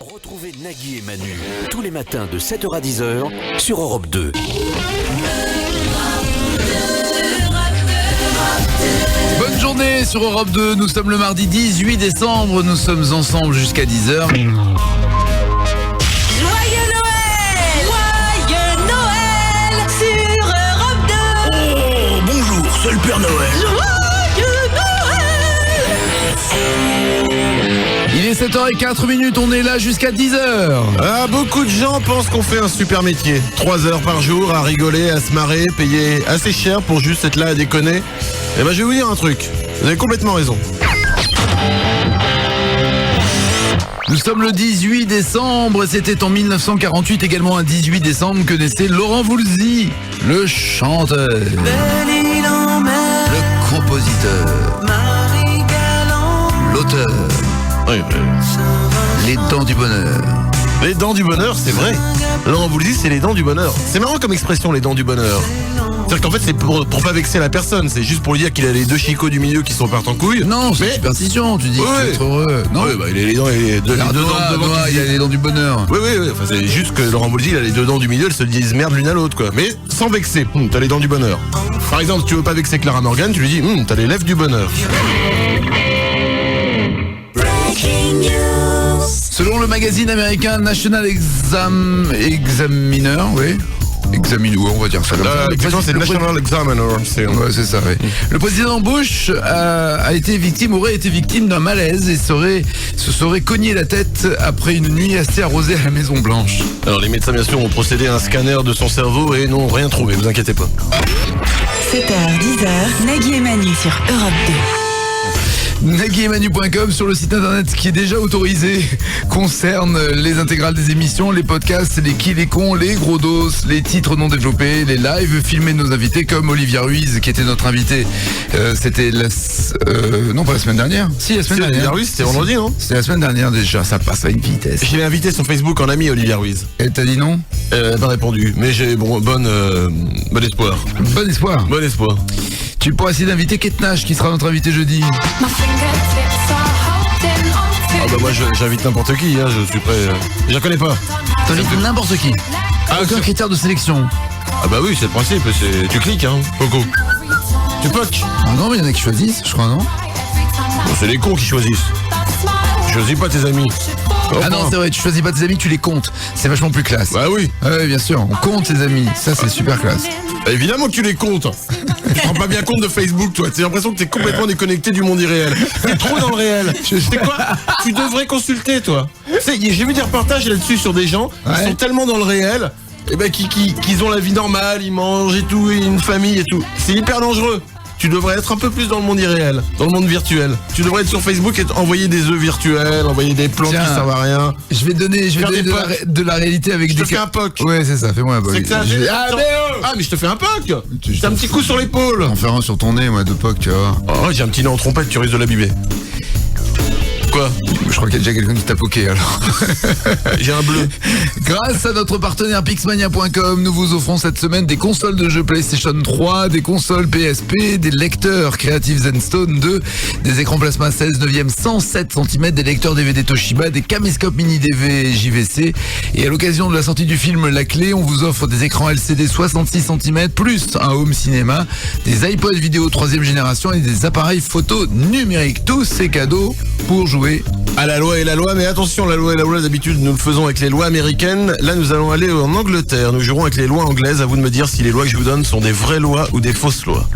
Retrouvez Nagui et Manu tous les matins de 7h à 10h sur Europe 2. Bonne journée sur Europe 2, nous sommes le mardi 18 décembre, nous sommes ensemble jusqu'à 10h. C'est le Père Noël. Il est 7h04, on est là jusqu'à 10h. Ah, beaucoup de gens pensent qu'on fait un super métier. 3 heures par jour à rigoler, à se marrer, payer assez cher pour juste être là à déconner. Eh ben je vais vous dire un truc, vous avez complètement raison. Nous sommes le 18 décembre, c'était en 1948, également un 18 décembre que naissait Laurent Voulzy, le chanteur, le compositeur, l'auteur, les dents du bonheur. Les dents du bonheur, c'est vrai. Laurent Voulzy, c'est les dents du bonheur. C'est marrant comme expression, les dents du bonheur. C'est-à-dire qu'en fait, c'est pour pas vexer la personne. C'est juste pour lui dire qu'il a les deux chicots du milieu qui sont partis en couille. Non, c'est une superstition, tu dis qu'il faut être heureux. Non, oui, bah, il a les dents, il a deux dents devant. Il a les dents du bonheur. Oui. Enfin, c'est juste que Laurent Voulzy, il a les deux dents du milieu, elles se disent merde l'une à l'autre, quoi. Mais sans vexer. T'as les dents du bonheur. Par exemple, tu veux pas vexer Clara Morgan, tu lui dis t'as les lèvres du bonheur. Selon le magazine américain National Examiner, oui. Examiner, on va dire ça comme ça. Exactement, c'est National Examiner. Ouais, c'est ça, oui. Le président Bush aurait été victime d'un malaise et se serait cogné la tête après une nuit assez arrosée à la Maison Blanche. Alors les médecins bien sûr ont procédé à un scanner de son cerveau et n'ont rien trouvé, vous inquiétez pas. 7h, 10h, Nagui et Manu sur Europe 2. NaguietManu.com sur le site internet qui est déjà autorisé concerne les intégrales des émissions, les podcasts, les qui, les cons, les gros dos, les titres non développés, les lives filmés de nos invités comme Olivia Ruiz qui était notre invité. C'était non pas la semaine dernière. Si, la semaine dernière. Olivia Ruiz, c'était vendredi, non? C'était la semaine dernière déjà, ça passe à une vitesse. Je l'ai invité sur Facebook en ami Olivia Ruiz. Elle t'a dit non? Elle n'a pas répondu, mais j'ai bon espoir. Bon espoir. Bon espoir. Tu pourras essayer d'inviter Kate Nash qui sera notre invité jeudi. Ah bah moi j'invite n'importe qui, hein, je suis prêt. Je la connais pas. T'invites n'importe qui. Aucun critère de sélection. Ah bah oui, c'est le principe, tu cliques, hein, Coco. Tu poques. Ah non, mais il y en a qui choisissent, je crois, non? Bon, c'est les cons qui choisissent. Tu choisis pas tes amis. Ah non, c'est vrai, tu choisis pas tes amis, tu les comptes. C'est vachement plus classe. Bah oui. Ouais, bien sûr, on compte ses amis. Ça, c'est super classe. Bah évidemment que tu les comptes. Tu prends pas bien compte de Facebook, toi. T'as l'impression que t'es complètement déconnecté du monde irréel. T'es trop dans le réel. C'est quoi? Tu devrais consulter, toi. J'ai vu des reportages là-dessus sur des gens qui sont tellement dans le réel, et ben qu'ils ont la vie normale, ils mangent et tout, et une famille et tout. C'est hyper dangereux. Tu devrais être un peu plus dans le monde irréel, dans le monde virtuel. Tu devrais être sur Facebook et envoyer des œufs virtuels, envoyer des plantes qui servent à rien. Je vais donner de la réalité avec des... Je te fais un POC. Ouais, c'est ça, fais-moi un POC. Mais je te fais un POC. T'as un petit coup sur l'épaule. On fait un sur ton nez, moi, de POC, tu vois. Oh, j'ai un petit nez en trompette, tu risques de l'abîmer. Quoi? Je crois qu'il y a déjà quelqu'un qui t'a poqué alors. J'ai un bleu. Grâce à notre partenaire Pixmania.com, nous vous offrons cette semaine des consoles de jeux PlayStation 3, des consoles PSP, des lecteurs Creative Zenstone 2, des écrans plasma 16 9e 107 cm, des lecteurs DVD Toshiba, des caméscopes mini DV JVC. Et à l'occasion de la sortie du film La Clé, on vous offre des écrans LCD 66 cm plus un home cinéma, des iPod vidéo 3e génération et des appareils photo numériques. Tous ces cadeaux pour jouer à la loi et la loi, mais attention, la loi et la loi, d'habitude nous le faisons avec les lois américaines. Là nous allons aller en Angleterre, nous jouerons avec les lois anglaises. À vous de me dire si les lois que je vous donne sont des vraies lois ou des fausses lois.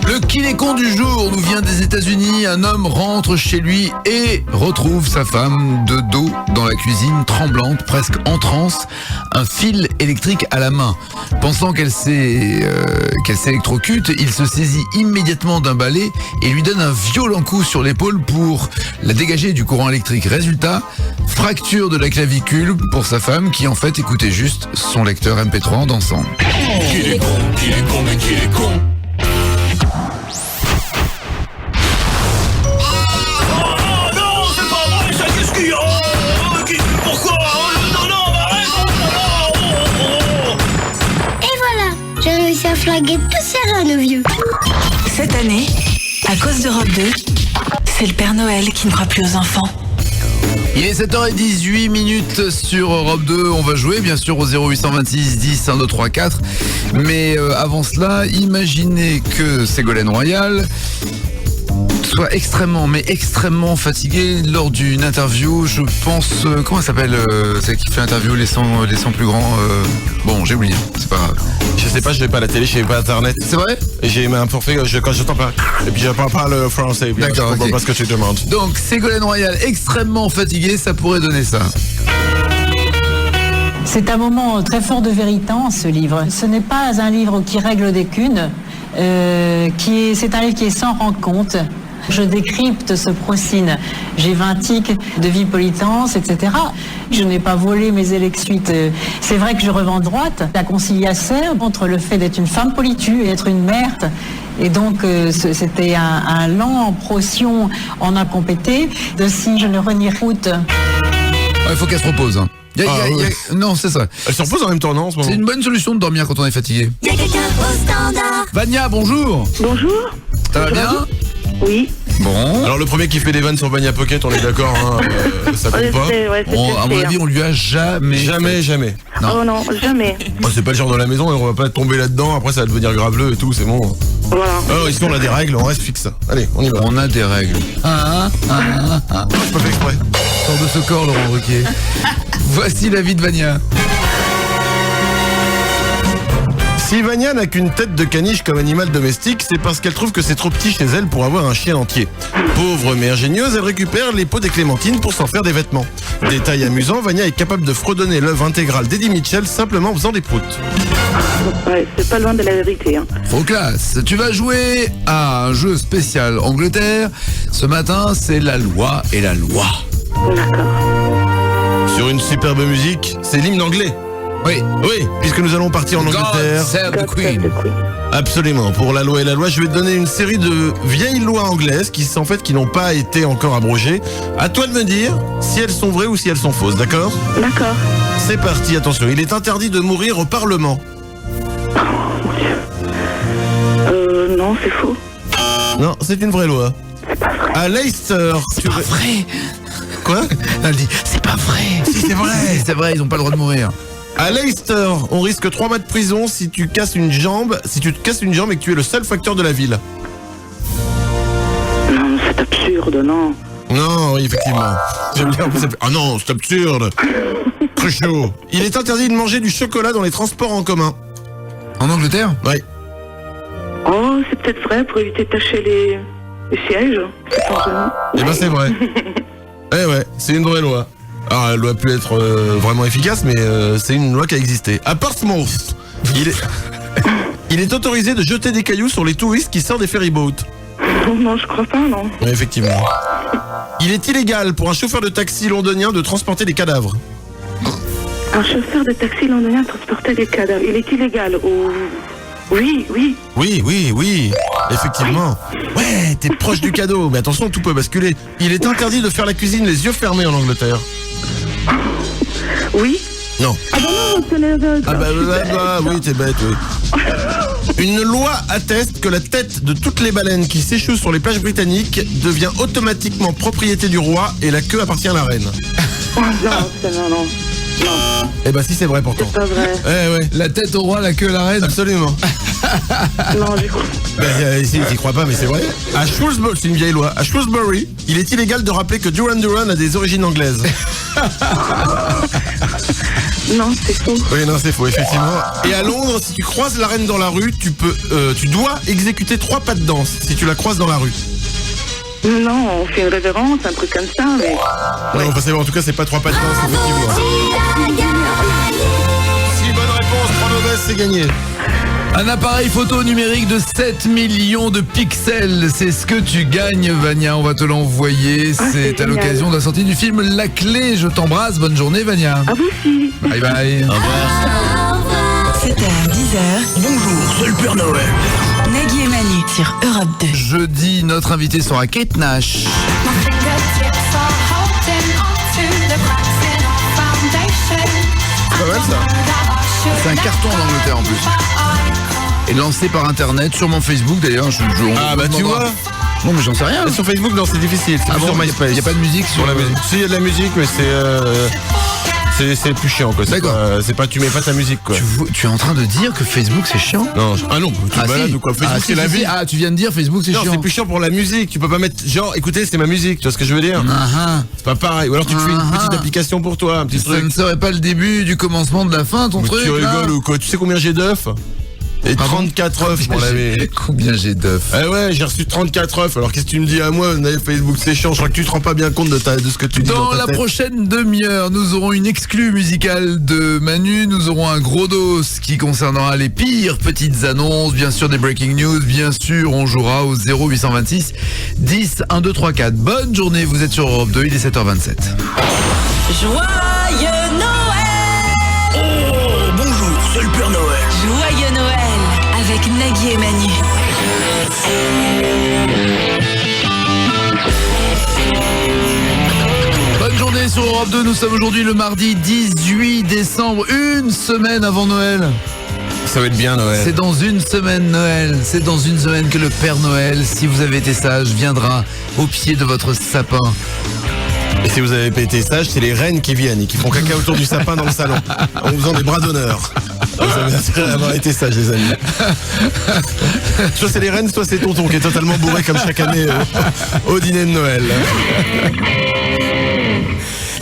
Le kiné-con du jour nous vient des États-Unis. Un homme rentre chez lui et retrouve sa femme de dos dans la cuisine, tremblante, presque en transe, un fil électrique à la main. Pensant qu'elle s'électrocute, il se saisit immédiatement d'un balai et lui donne un violent coup sur l'épaule pour la dégager du courant électrique. Résultat, fracture de la clavicule pour sa femme qui en fait écoutait juste son lecteur MP3 en dansant. Qu'il est con, mais qu'il est con. À flaguer tout sérieux, vieux. Cette année, à cause d'Europe 2, c'est le Père Noël qui ne croit plus aux enfants. Il est 7h18 sur Europe 2. On va jouer bien sûr au 0826 10 1 2 3 4. Mais avant cela, imaginez que Ségolène Royal soit extrêmement fatiguée lors d'une interview. Je pense, comment elle s'appelle, celle qui fait interview les 100 plus grands. Bon, j'ai oublié. C'est pas grave. Je sais pas, je n'ai pas la télé, je n'ai pas internet. C'est vrai? Et j'ai un forfait quand je t'en parle. Et puis je parle pas le français. Bien, d'accord, je comprends ok. pas ce que tu demandes. Donc Ségolène Royal extrêmement fatiguée, ça pourrait donner ça. C'est un moment très fort de vérité, ce livre. Ce n'est pas un livre qui règle des cunes, c'est un livre qui est sans rencontre. Je décrypte ce procine gévintique de vie politance, etc. Je n'ai pas volé mes élections. C'est vrai que je revends droite. La conciliation entre le fait d'être une femme politiue et être une mère. Et donc, c'était un lent procession en incompété de si je ne renie route. Il faut qu'elle se repose. Hein. Non, c'est ça. Elle se repose en même temps, non, en ce moment. C'est une bonne solution de dormir quand on est fatigué. Il y a quelqu'un au standard. Vania, bonjour. Bonjour. Ça va bien? Oui. Bon. Alors le premier qui fait des vannes sur Vania Pocket, on est d'accord, hein, ça compte pas. À mon avis, on lui a jamais. Jamais. Non. Oh non, jamais. Moi, c'est pas le genre de la maison, on va pas tomber là-dedans, après ça va devenir graveleux et tout, c'est bon. Voilà. Alors ici on a des règles, on reste fixe. Allez, on y va. On a des règles. C'est pas fait exprès. Sors de ce corps, Laurent Ruquier. Voici la vie de Vania. Si Vania n'a qu'une tête de caniche comme animal domestique, c'est parce qu'elle trouve que c'est trop petit chez elle pour avoir un chien entier. Pauvre mais ingénieuse, elle récupère les peaux des clémentines pour s'en faire des vêtements. Détail amusant, Vania est capable de fredonner l'œuvre intégrale d'Eddie Mitchell simplement en faisant des proutes. Ouais, c'est pas loin de la vérité. Hein. Trop classe. Tu vas jouer à un jeu spécial Angleterre. Ce matin, c'est la loi et la loi. D'accord. Sur une superbe musique, c'est l'hymne anglais. Oui. Oui, puisque nous allons partir en Angleterre. God save the God save Queen. the Queen. Absolument. Pour la loi et la loi, je vais te donner une série de vieilles lois anglaises qui n'ont pas été encore abrogées. À toi de me dire si elles sont vraies ou si elles sont fausses, d'accord? D'accord. C'est parti, attention. Il est interdit de mourir au Parlement. Non, c'est faux. Non, c'est une vraie loi. À Leicester. C'est pas vrai. Quoi? Elle dit, c'est pas vrai. Si, c'est vrai. C'est vrai, ils ont pas le droit de mourir. À Leicester, on risque 3 mois de prison si tu casses une jambe, et que tu es le seul facteur de la ville. Non, c'est absurde, non. Non, oui, effectivement. J'aime bien. Ah non, c'est absurde. Très chaud. Il est interdit de manger du chocolat dans les transports en commun. En Angleterre? Oui. Oh, c'est peut-être vrai pour éviter de tacher les sièges. C'est pas vraiment. Eh ben c'est vrai. Eh ouais, c'est une vraie loi. Alors elle doit plus être vraiment efficace, mais c'est une loi qui a existé. À Portsmouth, il est autorisé de jeter des cailloux sur les touristes qui sortent des ferryboats. Non, je crois pas, non. Oui, effectivement. Il est illégal pour un chauffeur de taxi londonien de transporter des cadavres. Un chauffeur de taxi londonien transportait des cadavres. Il est illégal. Oui. Oui, effectivement. Ouais, t'es proche du cadeau, mais attention, tout peut basculer. Il est interdit de faire la cuisine les yeux fermés en Angleterre. Oui. Non. Ah bah non, c'est les... Ah bah oui, t'es bête, oui. Une loi atteste que la tête de toutes les baleines qui s'échouent sur les plages britanniques devient automatiquement propriété du roi et la queue appartient à la reine. Oh, non. Eh bah si, c'est vrai pourtant. C'est pas vrai. Eh ouais. La tête au roi, la queue à la reine. Absolument. Non, j'y crois. Ici, t'y crois pas, mais c'est vrai. À Shrewsbury, c'est une vieille loi. À Shrewsbury, il est illégal de rappeler que Duran Duran a des origines anglaises. Non, c'est faux. Oui, non, c'est faux, effectivement. Et à Londres, si tu croises la reine dans la rue, tu dois exécuter 3 pas de danse si tu la croises dans la rue. Non, on fait une révérence, un truc comme ça, mais... Ouais, enfin, c'est bon, en tout cas, c'est pas 3 pas de danse, effectivement. Si, bonne réponse, 3 mauvaises, c'est gagné. Un appareil photo numérique de 7 millions de pixels, c'est ce que tu gagnes, Vania. On va te l'envoyer. Ah, c'est à génial. l'occasion de la sortie du film La Clé. Je t'embrasse. Bonne journée, Vania. Ah, vous aussi. Bye bye. 7h, 10h, Bonjour, c'est le Père Noël. Nagui et Manu sur Europe 2. Jeudi, notre invité sera Kate Nash. Pas mal, ça. C'est un carton en Angleterre en plus. Et lancé par internet, sur mon Facebook d'ailleurs. Ah bah tu vois. Non, mais j'en sais rien. Et sur Facebook, non, c'est difficile. C'est plus sur MySpace. Il n'y a pas de musique sur la musique. Si, il y a de la musique, mais c'est plus chiant, quoi. D'accord. Tu mets pas ta musique, quoi. Tu es en train de dire que Facebook c'est chiant? Non, tu te balades ou quoi? Facebook c'est la vie. Ah, tu viens de dire Facebook c'est chiant. Non, c'est plus chiant pour la musique. Tu peux pas mettre genre, écoutez, c'est ma musique. Tu vois ce que je veux dire? C'est pas pareil. Ou alors tu te fais une petite application pour toi, un petit truc. Ça ne serait pas le début du commencement de la fin, ton truc? Tu rigoles ou quoi? Tu sais combien j'ai d'œufs? Et 34 œufs, mon ami. Combien j'ai d'œufs? Eh ouais, j'ai reçu 34 œufs. Alors qu'est-ce que tu me dis à moi? Facebook c'est chiant. Je crois que tu te rends pas bien compte de ce que tu dis. Dans la prochaine demi-heure, nous aurons une exclue musicale de Manu. Nous aurons un gros dos qui concernera les pires petites annonces. Bien sûr des breaking news. Bien sûr, on jouera au 0826 10 1 2 3 4. Bonne journée, vous êtes sur Europe 2, il est 7h27. Joyeux Noël! Oh, bonjour, c'est le Père Noël. Joyeux Noël avec Nagui et Manu. Bonne journée sur Europe 2, nous sommes aujourd'hui le mardi 18 décembre, une semaine avant Noël. Ça va être bien Noël. C'est dans une semaine Noël, c'est dans une semaine que le Père Noël, si vous avez été sage, viendra au pied de votre sapin. Et si vous avez pas été sage, c'est les reines qui viennent et qui font caca autour du sapin dans le salon, en faisant des bras d'honneur. Vous avez intérêt à avoir été sage, les amis. Soit c'est les reines, soit c'est tonton qui est totalement bourré comme chaque année au dîner de Noël.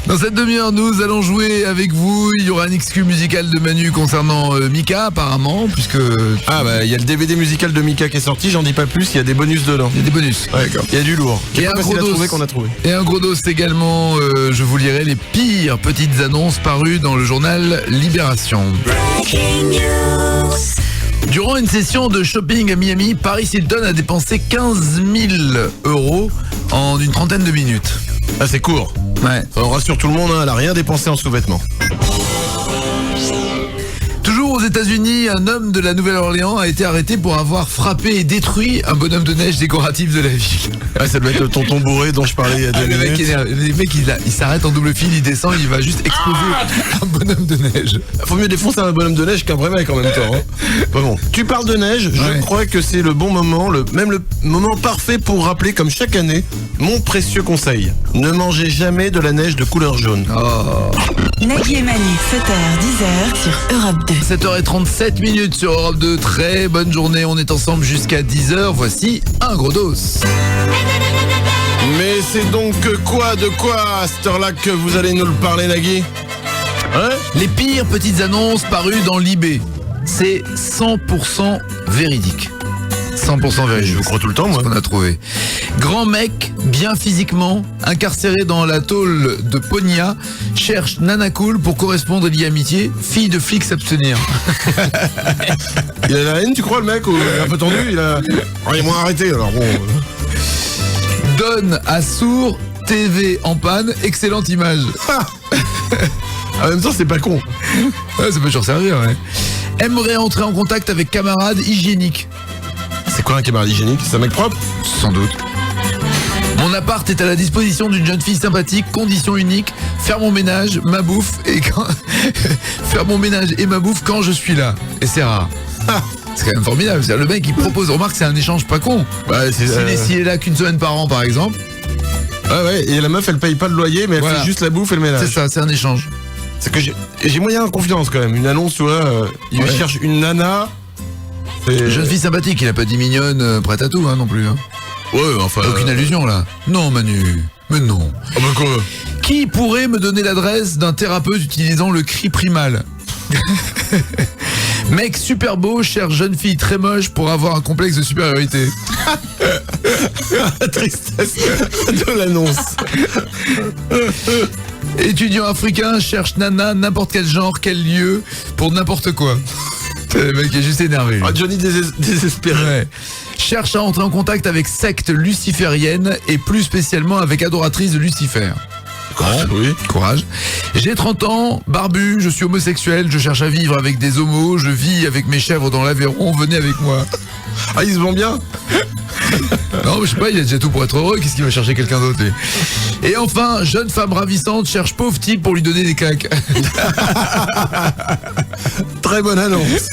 Dans cette demi-heure, nous allons jouer avec vous. Il y aura un exclu musical de Manu concernant Mika, apparemment, puisque... Ah bah, il y a le DVD musical de Mika qui est sorti, j'en dis pas plus, il y a des bonus dedans. Il y a des bonus. Ouais, d'accord. Il y a du lourd. Et un gros dos qu'on a trouvé. Et un gros dos également, je vous lirai les pires petites annonces parues dans le journal Libération. Durant une session de shopping à Miami, Paris Hilton a dépensé 15 000 € en une trentaine de minutes. Ah, c'est court. Ouais. On rassure tout le monde, hein, elle a rien dépensé en sous-vêtements. Toujours aux États-Unis, un homme de la Nouvelle-Orléans a été arrêté pour avoir frappé et détruit un bonhomme de neige décoratif de la ville. Ah, ça doit être le tonton bourré dont je parlais il y a 2 minutes. Le mec, il s'arrête en double fil, il descend, il va juste exploser un bonhomme de neige. Faut mieux défoncer un bonhomme de neige qu'un vrai mec en même temps. Hein. Bon. Tu parles de neige, je crois que c'est le bon moment, même le moment parfait pour rappeler, comme chaque année, mon précieux conseil. Ne mangez jamais de la neige de couleur jaune. Oh. Nagui et Manu, 7h, 10h sur Europe 2. 7h37 sur Europe 2. Très bonne journée, on est ensemble jusqu'à 10h. Voici un gros dos. Mais c'est donc quoi à cette heure-là que vous allez nous le parler, Nagui? Hein? Les pires petites annonces parues dans l'IB. C'est 100% véridique. 100% véridique. Je vous crois tout le temps, moi. Ce qu'on a trouvé. Grand mec, bien physiquement, incarcéré dans la tôle de Ponia, cherche nana cool pour correspondre et lier amitié. Fille de flic s'abstenir. Il a la haine, tu crois, le mec? Ou il est un peu tendu? Il est moins arrêté, alors bon. Donne à sourd, TV en panne, excellente image. En même temps, c'est pas con. Ouais, ça peut toujours servir, ouais. Aimerait entrer en contact avec camarades hygiéniques. C'est quoi un camarade hygiénique? C'est un mec propre? Sans doute. Mon appart est à la disposition d'une jeune fille sympathique, condition unique, faire mon ménage, ma bouffe et faire mon ménage et ma bouffe quand je suis là. Et c'est rare. C'est quand même formidable. Le mec il propose, remarque c'est un échange pas con. Ouais, s'il est là qu'une semaine par an par exemple. Ah ouais, et la meuf elle paye pas le loyer mais elle fait juste la bouffe et le ménage. C'est ça, c'est un échange. C'est que j'ai moyen en confiance quand même. Une annonce, tu vois, il cherche une nana. Jeune fille sympathique, il a pas dit mignonne, prête à tout hein, non plus. Hein. Ouais, enfin. Aucune allusion là. Non Manu, mais non. Ah bah quoi? Qui pourrait me donner l'adresse d'un thérapeute utilisant le cri primal? Mec super beau, cherche jeune fille très moche pour avoir un complexe de supériorité. La tristesse de l'annonce. Étudiant africain cherche nana, n'importe quel genre, quel lieu, pour n'importe quoi. Le mec est juste énervé. Lui. Ah, Johnny désespéré. Ouais. Cherche à entrer en contact avec secte luciférienne et plus spécialement avec adoratrice de Lucifer. Oui. Courage. J'ai 30 ans, barbu, je suis homosexuel, je cherche à vivre avec des homos, je vis avec mes chèvres dans l'Aveyron, venez avec moi. Ah, il se vend bien? Non, mais je sais pas, il a déjà tout pour être heureux, qu'est-ce qu'il va chercher quelqu'un d'autre lui? Et enfin, jeune femme ravissante cherche pauvre type pour lui donner des claques. Très bonne annonce.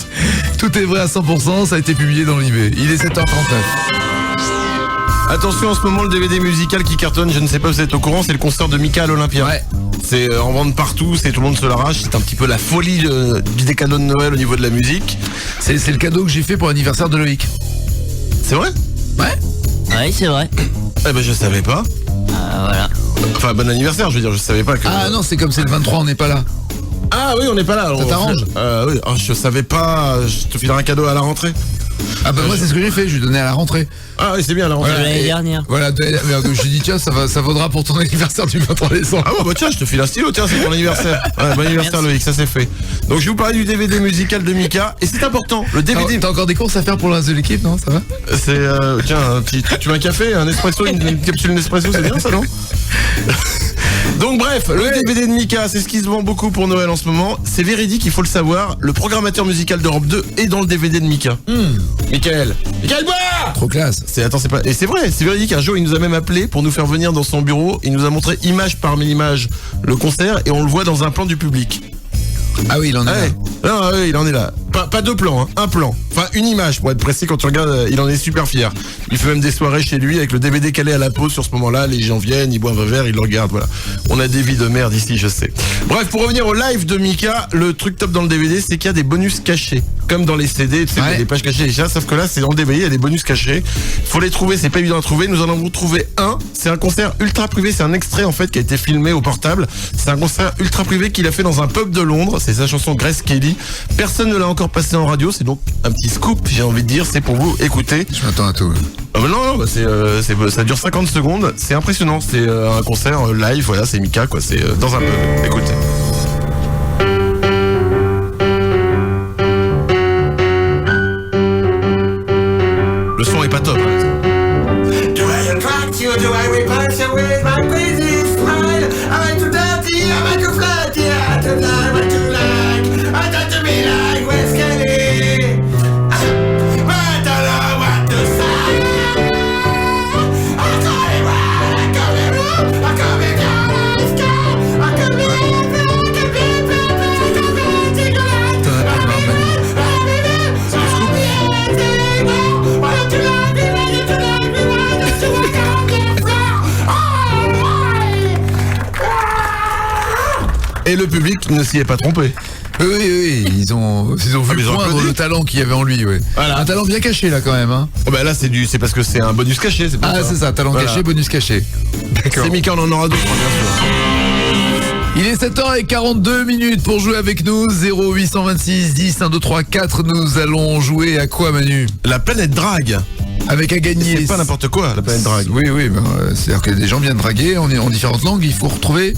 Tout est vrai à 100%, ça a été publié dans l'IB. Il est 7h39. Attention, en ce moment, le DVD musical qui cartonne, je ne sais pas si vous êtes au courant, c'est le concert de Mika à l'Olympia. Ouais. C'est en vente partout, tout le monde se l'arrache. C'est un petit peu la folie des cadeaux de Noël au niveau de la musique. C'est le cadeau que j'ai fait pour l'anniversaire de Loïc. C'est vrai? Ouais. Ouais, c'est vrai. Eh ben, je savais pas. Voilà. Enfin, bon anniversaire, je veux dire, je savais pas que... Ah non, c'est comme c'est le 23, on n'est pas là. Ah oui, on n'est pas là. Ça t'arrange? Oui, je savais pas, je te filerai un cadeau à la rentrée. Ah bah moi c'est ce que j'ai fait, je lui ai donné à la rentrée. Ah oui, c'est bien à la rentrée. Voilà, L'année dernière. Voilà, je lui ai dit tiens, ça vaudra pour ton anniversaire du 23 décembre. Ah bah tiens, je te file un stylo, tiens, c'est ton anniversaire. Ouais, bon anniversaire Loïc, ça c'est fait. Donc je vais vous parler du DVD musical de Mika, et c'est important, le DVD... T'as encore des courses à faire pour le reste de l'équipe, non? Ça va? C'est, tiens, tu veux un café, un espresso, une capsule Nespresso, c'est bien ça, non? Donc bref, le DVD de Mika, c'est ce qui se vend beaucoup pour Noël en ce moment. C'est véridique, il faut le savoir. Le programmateur musical d'Europe 2 est dans le DVD de Mika. Michael Bois. Trop classe. C'est pas... Et c'est vrai, c'est véridique. Un jour, il nous a même appelé pour nous faire venir dans son bureau. Il nous a montré image par image le concert et on le voit dans un plan du public. Ah oui, il en est là. Non, oui, il en est là. Pas deux plans, hein, un plan. Enfin, une image, pour être précis, quand tu regardes, il en est super fier. Il fait même des soirées chez lui avec le DVD calé à la pause sur ce moment-là. Les gens viennent, ils boivent un verre, ils le regardent, voilà. On a des vies de merde ici, je sais. Bref, pour revenir au live de Mika, le truc top dans le DVD, c'est qu'il y a des bonus cachés. Comme dans les CD, tu sais, il y a des pages cachées déjà, sauf que là, c'est dans le DVD, il y a des bonus cachés. Faut les trouver, c'est pas évident à trouver. Nous en avons trouvé un. C'est un concert ultra privé, c'est un extrait, en fait, qui a été filmé au portable. C'est un concert ultra privé qu'il a fait dans un pub de Londres. C'est sa chanson Grace Kelly. Personne ne l'a encore passé en radio, c'est donc un petit scoop, j'ai envie de dire, c'est pour vous écouter. Je m'attends à tout. Ah bah non, ça dure 50 secondes, c'est impressionnant, c'est un concert live, voilà, c'est Mika, quoi, c'est dans un pub. Écoutez. Le son est pas top. Do I attract you, do I repulse you with my crazy smile? I like to dirty, I like to flirt, yeah, to lie, I to like, I like to be like Wes Kelly. But I don't know what to say. I call it right, I call it wrong, I call it God, I call it everything, I call it perfect, I call it cigarette. Et le public ne s'y est pas trompé. Oui, ils ont vu poindre le talent qu'il y avait en lui, ouais. Voilà. Un talent bien caché là quand même, hein. Oh bah là c'est parce que c'est un bonus caché, c'est pour ça. Ah c'est ça, talent caché, bonus caché. D'accord. C'est Mika, on en aura d'autres, bien sûr. Il est 7h42 pour jouer avec nous. 0826 10 1 2 3 4. Nous allons jouer à quoi, Manu? La planète drague. Avec à gagner. C'est pas n'importe quoi, la planète drague. Oui, c'est-à-dire que des gens viennent draguer en différentes langues. Il faut retrouver.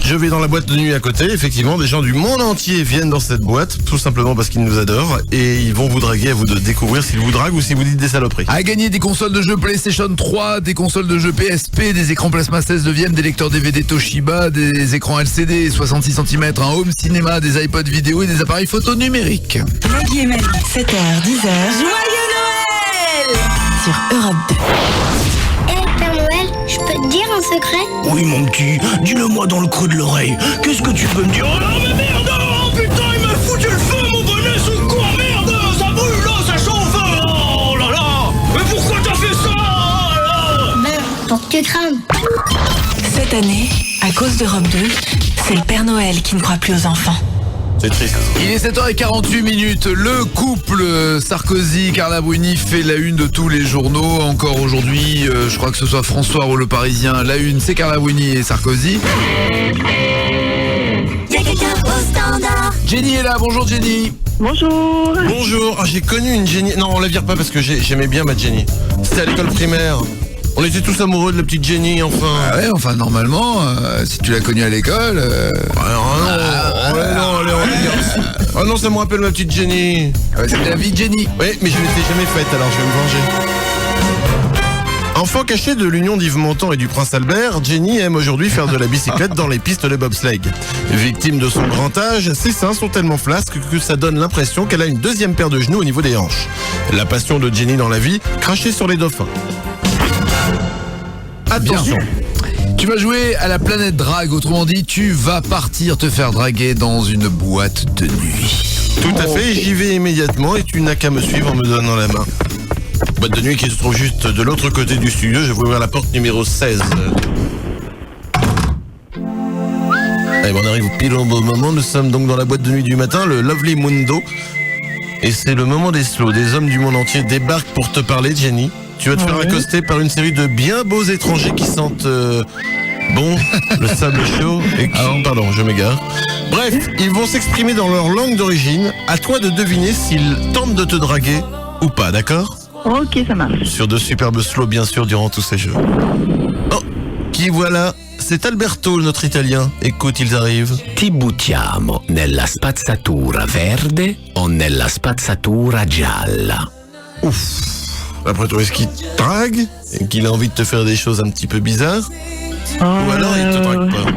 Je vais dans la boîte de nuit à côté, effectivement, des gens du monde entier viennent dans cette boîte, tout simplement parce qu'ils nous adorent, et ils vont vous draguer, à vous de découvrir s'ils vous draguent ou si vous dites des saloperies. À gagner des consoles de jeux PlayStation 3, des consoles de jeux PSP, des écrans plasma 16/9, des lecteurs DVD Toshiba, des écrans LCD 66 cm, un home cinéma, des iPods vidéo et des appareils photo numériques. Nagui et Manu, 7h, 10h. Joyeux Noël sur Europe 2. Père Noël, je peux te dire un secret? Oui mon petit, dis-le-moi dans le creux de l'oreille. Qu'est-ce que tu peux me dire? Oh non mais merde! Oh putain, il m'a foutu le feu, mon bonnet sous le cou! Merde! Ça brûle là, ça chauffe! Oh là là! Mais pourquoi t'as fait ça? Oh là là! Pour que tu crames. Cette année, à cause d'Europe 2, c'est le Père Noël qui ne croit plus aux enfants. C'est triste. Il est 7h48. Le couple Sarkozy-Carla Bruni fait la une de tous les journaux. Encore aujourd'hui, je crois que ce soit François ou Le Parisien. La une, c'est Carla Bruni et Sarkozy. Y'a quelqu'un au standard. Jenny est là. Bonjour Jenny. Bonjour. Bonjour, ah, j'ai connu une Jenny. Non, on la vire pas parce que j'aimais bien ma Jenny. C'était à l'école primaire. On était tous amoureux de la petite Jenny, enfin. Ah ouais, enfin normalement, si tu l'as connue à l'école. Ah non, ça me rappelle ma petite Jenny. C'est la vie de Jenny. Oui, mais je ne l'étais jamais faite, alors je vais me venger. Enfant caché de l'union d'Yves Montand et du prince Albert, Jenny aime aujourd'hui faire de la bicyclette dans les pistes de bobsleigh. Victime de son grand âge, ses seins sont tellement flasques que ça donne l'impression qu'elle a une deuxième paire de genoux au niveau des hanches. La passion de Jenny dans la vie, cracher sur les dauphins. Attention. Bien. Tu vas jouer à la planète drague, autrement dit, tu vas partir te faire draguer dans une boîte de nuit. Tout à fait, j'y vais immédiatement et tu n'as qu'à me suivre en me donnant la main. Boîte de nuit qui se trouve juste de l'autre côté du studio. Je vais ouvrir la porte numéro 16. Allez, on arrive pile au bon moment. Nous sommes donc dans la boîte de nuit du matin, le Lovely Mundo. Et c'est le moment des slows. Des hommes du monde entier débarquent pour te parler, Jenny. Tu vas te faire accoster par une série de bien beaux étrangers qui sentent bon le sable chaud et qui... Pardon, je m'égare. Bref, ils vont s'exprimer dans leur langue d'origine. À toi de deviner s'ils tentent de te draguer ou pas, d'accord ? Ok, ça marche. Sur de superbes slows, bien sûr, durant tous ces jeux. Oh, qui voilà ? C'est Alberto, notre Italien. Écoute, ils arrivent. Ti buttiamo nella spazzatura verde o nella spazzatura gialla? Ouf. Après toi, est-ce qu'il te drague et qu'il a envie de te faire des choses un petit peu bizarres ? Ou alors il te drague pas ?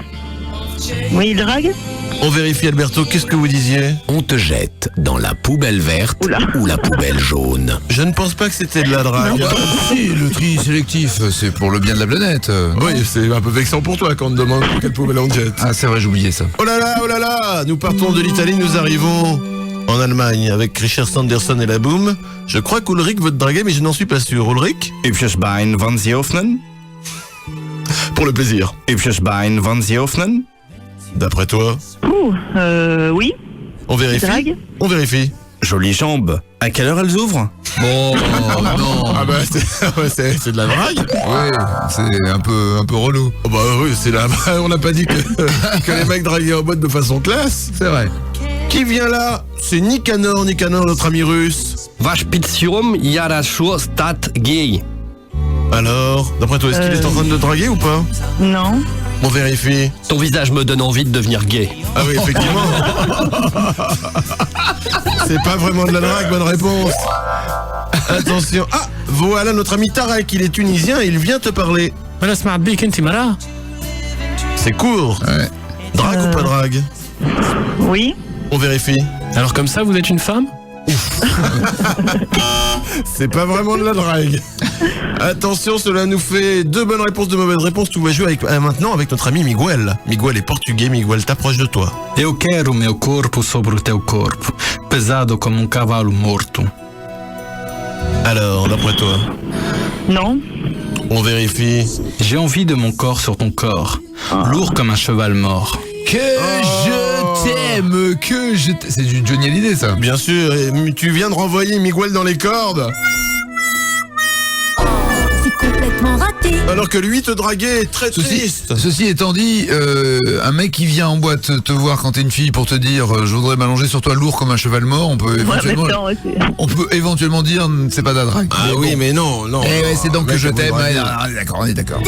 Oui, il drague. On vérifie, Alberto, qu'est-ce que vous disiez ? On te jette dans la poubelle verte ou la poubelle jaune? Je ne pense pas que c'était de la drague. Bah, si, le tri sélectif, c'est pour le bien de la planète. Oui, c'est un peu vexant pour toi quand on te demande pour quelle poubelle on te jette. Ah, c'est vrai, j'oubliais ça. Oh là là, nous partons de l'Italie, nous arrivons en Allemagne avec Richard Sanderson et la Boom. Je crois qu'Ulrich veut te draguer, mais je n'en suis pas sûr. Ulrich ? Hübsches Bein, wann Sie öffnen? Pour le plaisir. Hübsches Bein, wann Sie öffnen? D'après toi ? Oui. On vérifie. Drague. On vérifie. Jolies jambes. À quelle heure elles ouvrent? Bon, non. Ah bah c'est de la drague. Ouais, c'est un peu relou. Oh bah oui, c'est là. On n'a pas dit que les mecs draguaient en boîte de façon classe. C'est vrai. Qui vient là? C'est Nicanor, notre ami russe. Wasz pizzium jaraszo stat gay. Alors, d'après toi, est-ce qu'il est en train de te draguer ou pas? Non. On vérifie. Ton visage me donne envie de devenir gay. Ah oui, effectivement. C'est pas vraiment de la drague, bonne réponse. Attention. Ah, voilà notre ami Tarek, il est tunisien et il vient te parler. C'est court. Ouais. Drague ou pas drague? Oui. On vérifie. Alors comme ça, vous êtes une femme? C'est pas vraiment de la drague. Attention, cela nous fait 2 bonnes réponses, 2 mauvaises réponses. Tout va jouer maintenant avec notre ami Miguel. Miguel est portugais, Miguel t'approche de toi. Eu quero meu corpo sobre o teu corpo, pesado como um cavalo morto. Alors, d'après toi? Non. On vérifie. J'ai envie de mon corps sur ton corps, lourd comme un cheval mort. Que je t'aime, C'est du Johnny Hallyday, ça. Bien sûr, et tu viens de renvoyer Miguel dans les cordes. C'est complètement raté. Alors que lui te draguait, très triste. Ceci étant dit, un mec qui vient en boîte te voir quand t'es une fille pour te dire je voudrais m'allonger sur toi lourd comme un cheval mort, on peut éventuellement dire c'est pas de la drague. Ah oui, bon. Mais non. Eh ouais, c'est donc que je t'aime. On est d'accord.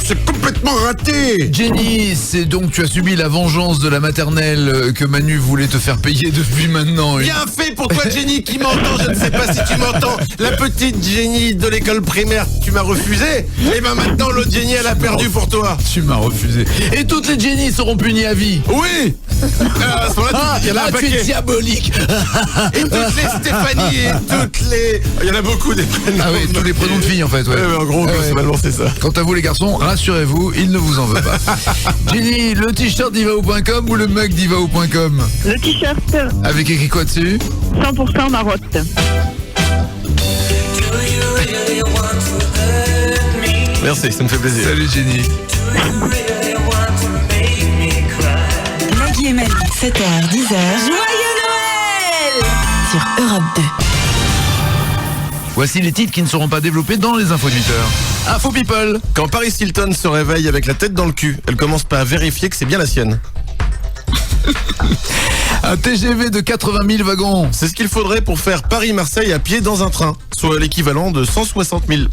C'est complètement raté. Jenny, c'est donc tu as subi la vengeance de la maternelle que Manu voulait te faire payer depuis maintenant. Bien fait pour toi, Jenny, qui m'entend. Je ne sais pas si tu m'entends. La petite Jenny de l'école primaire, tu m'as refusé. Et ben maintenant, l'autre Jenny, elle a perdu pour toi. Tu m'as refusé. Et toutes les Jenny seront punies à vie. Oui. À ce moment-là, il y en a un paquet. Tu es diabolique. Et toutes les Stéphanie, et toutes les... Il y en a beaucoup des prénoms. Ah oui, tous les prénoms de filles en fait. Ouais. En gros, globalement, c'est ça. Quant à vous les garçons, rassurez-vous, il ne vous en veut pas. Jenny, le t-shirt d'Ivao.com ou le mug d'Ivao.com? Le t-shirt. Avec écrit quoi dessus? 100% marotte. Merci, ça me fait plaisir. Salut Jenny. Maggie et Manu, 7h, 10h. Joyeux Noël Sur Europe 2. Voici les titres qui ne seront pas développés dans les infos de 8h. Info People. Quand Paris Hilton se réveille avec la tête dans le cul, elle commence pas à vérifier que c'est bien la sienne. Un TGV de 80 000 wagons. C'est ce qu'il faudrait pour faire Paris-Marseille à pied dans un train, soit l'équivalent de 160 000.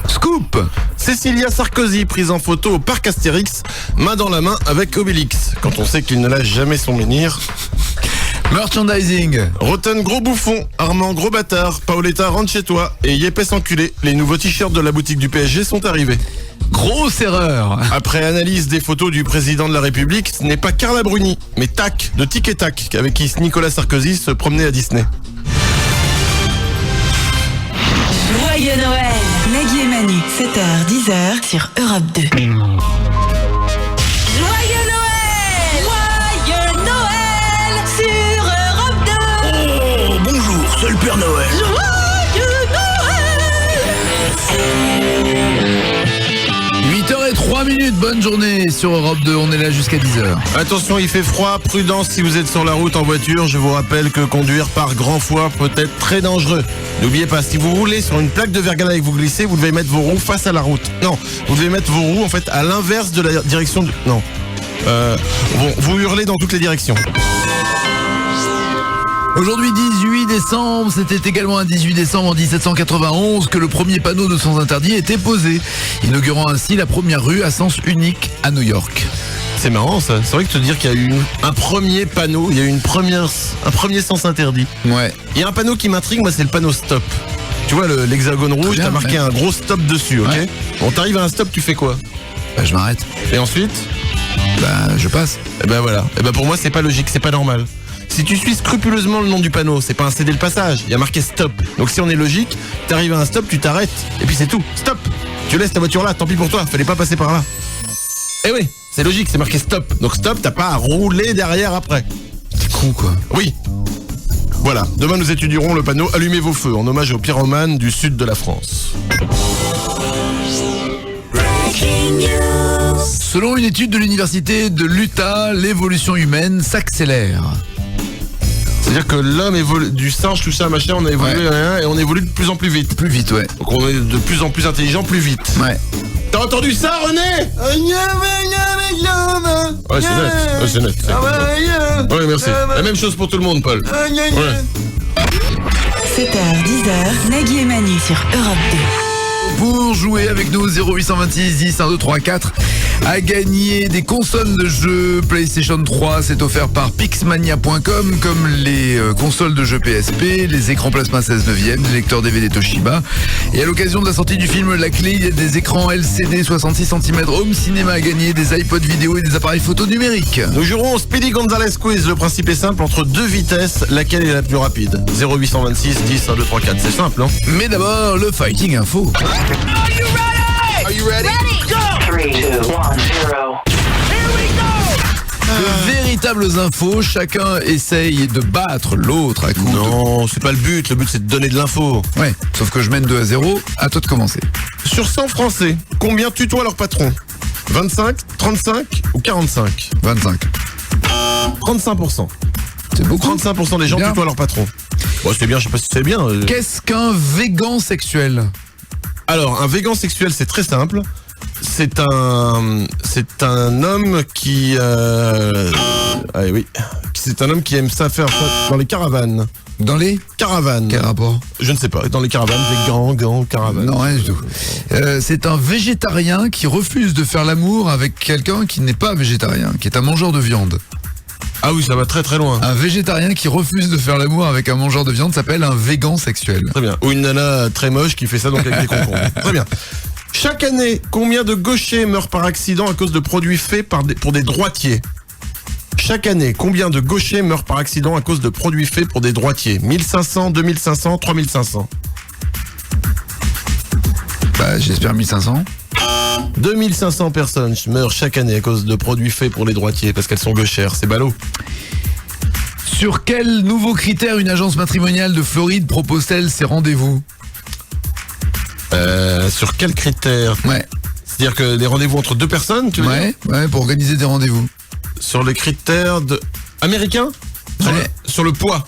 Scoop. Cécilia Sarkozy prise en photo au parc Astérix, main dans la main avec Obélix, quand on sait qu'il ne lâche jamais son menhir. Merchandising. Roten gros bouffon, Armand gros bâtard, Paoletta rentre chez toi et Yepes enculé, les nouveaux t-shirts de la boutique du PSG sont arrivés. Grosse erreur. Après analyse des photos du président de la République, ce n'est pas Carla Bruni, mais Tac, de Tic et Tac, avec qui Nicolas Sarkozy se promenait à Disney. Joyeux Noël. Maggie et Manu, 7h, 10h sur Europe 2. Joyeux Noël sur Europe 2. Oh, bonne journée sur Europe 2, on est là jusqu'à 10h. Attention, il fait froid, prudence si vous êtes sur la route en voiture. Je vous rappelle que conduire par grand foie peut être très dangereux. N'oubliez pas, si vous roulez sur une plaque de verglas et que vous glissez, vous devez mettre vos roues face à la route. Non, vous devez mettre vos roues en fait à l'inverse de la direction de... Non. Bon, vous hurlez dans toutes les directions. Aujourd'hui 18 décembre, c'était également un 18 décembre en 1791 que le premier panneau de sens interdit était posé, inaugurant ainsi la première rue à sens unique à New York. C'est marrant ça, c'est vrai que te dire qu'il y a eu un premier panneau, il y a eu un premier sens interdit. Ouais. Il y a un panneau qui m'intrigue, moi c'est le panneau stop. Tu vois l'hexagone rouge, t'as marqué un gros stop dessus, ok ouais. Bon, t'arrives à un stop, tu fais quoi? Bah je m'arrête. Et ensuite? Bah je passe. Et ben voilà, et ben pour moi c'est pas logique, c'est pas normal. Si tu suis scrupuleusement le nom du panneau, c'est pas un céder le passage, il y a marqué stop. Donc si on est logique, t'arrives à un stop, tu t'arrêtes, et puis c'est tout, stop. Tu laisses ta voiture là, tant pis pour toi, fallait pas passer par là. Eh oui, c'est logique, c'est marqué stop. Donc stop, t'as pas à rouler derrière après. C'est con quoi. Oui. Voilà, demain nous étudierons le panneau Allumez vos feux en hommage aux pyromanes du sud de la France. Selon une étude de l'université de l'Utah, l'évolution humaine s'accélère. C'est-à-dire que l'homme évolue du singe, tout ça, machin, on a évolué et on évolue de plus en plus vite. Plus vite, ouais. Donc on est de plus en plus intelligent, plus vite. Ouais. T'as entendu ça, René? Ouais, c'est net. Ouais, c'est net. Ouais, merci. La même chose pour tout le monde, Paul. Ouais. 7h, 10h, Nagui et Manu sur Europe 2. Pour jouer avec nous 0826 10 1 2 3 4 à gagner des consoles de jeux PlayStation 3, c'est offert par Pixmania.com comme les consoles de jeux PSP, les écrans plasma 16 neuvième, les lecteurs DVD Toshiba. Et à l'occasion de la sortie du film La Clé, il y a des écrans LCD 66 cm home cinéma à gagner, des iPods vidéo et des appareils photo numériques. Nous jouerons au Speedy Gonzalez Quiz. Le principe est simple, entre deux vitesses, laquelle est la plus rapide? 0826 10 1 2 3 4, c'est simple, hein? Mais d'abord, le Fighting Info. Are you ready? Are you ready? Go! 3, 2, 1, 0. De véritables infos, chacun essaye de battre l'autre à coups. Non, c'est pas le but c'est de donner de l'info. Ouais, sauf que je mène 2-0, à toi de commencer. Sur 100 Français, combien tutoient leur patron? 25, 35 ou 45? 25. 35%. C'est beaucoup. 35% des gens tutoient leur patron. Bon, c'est bien, je sais pas si c'est bien. Qu'est-ce qu'un végan sexuel? Alors, un végan sexuel, c'est très simple. C'est un homme qui oui, c'est un homme qui aime ça faire ça dans les caravanes. Dans les caravanes. Quel rapport? Je ne sais pas. Dans les caravanes, végan, caravanes. Non, rien du tout. C'est un végétarien qui refuse de faire l'amour avec quelqu'un qui n'est pas végétarien, qui est un mangeur de viande. Ah oui, ça va très très loin. Un végétarien qui refuse de faire l'amour avec un mangeur de viande s'appelle un végan sexuel. Très bien. Ou une nana très moche qui fait ça donc avec des concombres. Très bien. Chaque année, combien de gauchers meurent par accident à cause de produits faits pour des droitiers? Chaque année, combien de gauchers meurent par accident à cause de produits faits pour des droitiers? 1500, 2500, 3500. Bah, j'espère 1500. 2500 personnes meurent chaque année à cause de produits faits pour les droitiers parce qu'elles sont gauchères, c'est ballot. Sur quel nouveau critère une agence matrimoniale de Floride propose-t-elle ses rendez-vous? Sur quel critère? Ouais. C'est-à-dire que des rendez-vous entre deux personnes, tu veux dire? Ouais, pour organiser des rendez-vous. Sur les critères américains? Sur le poids.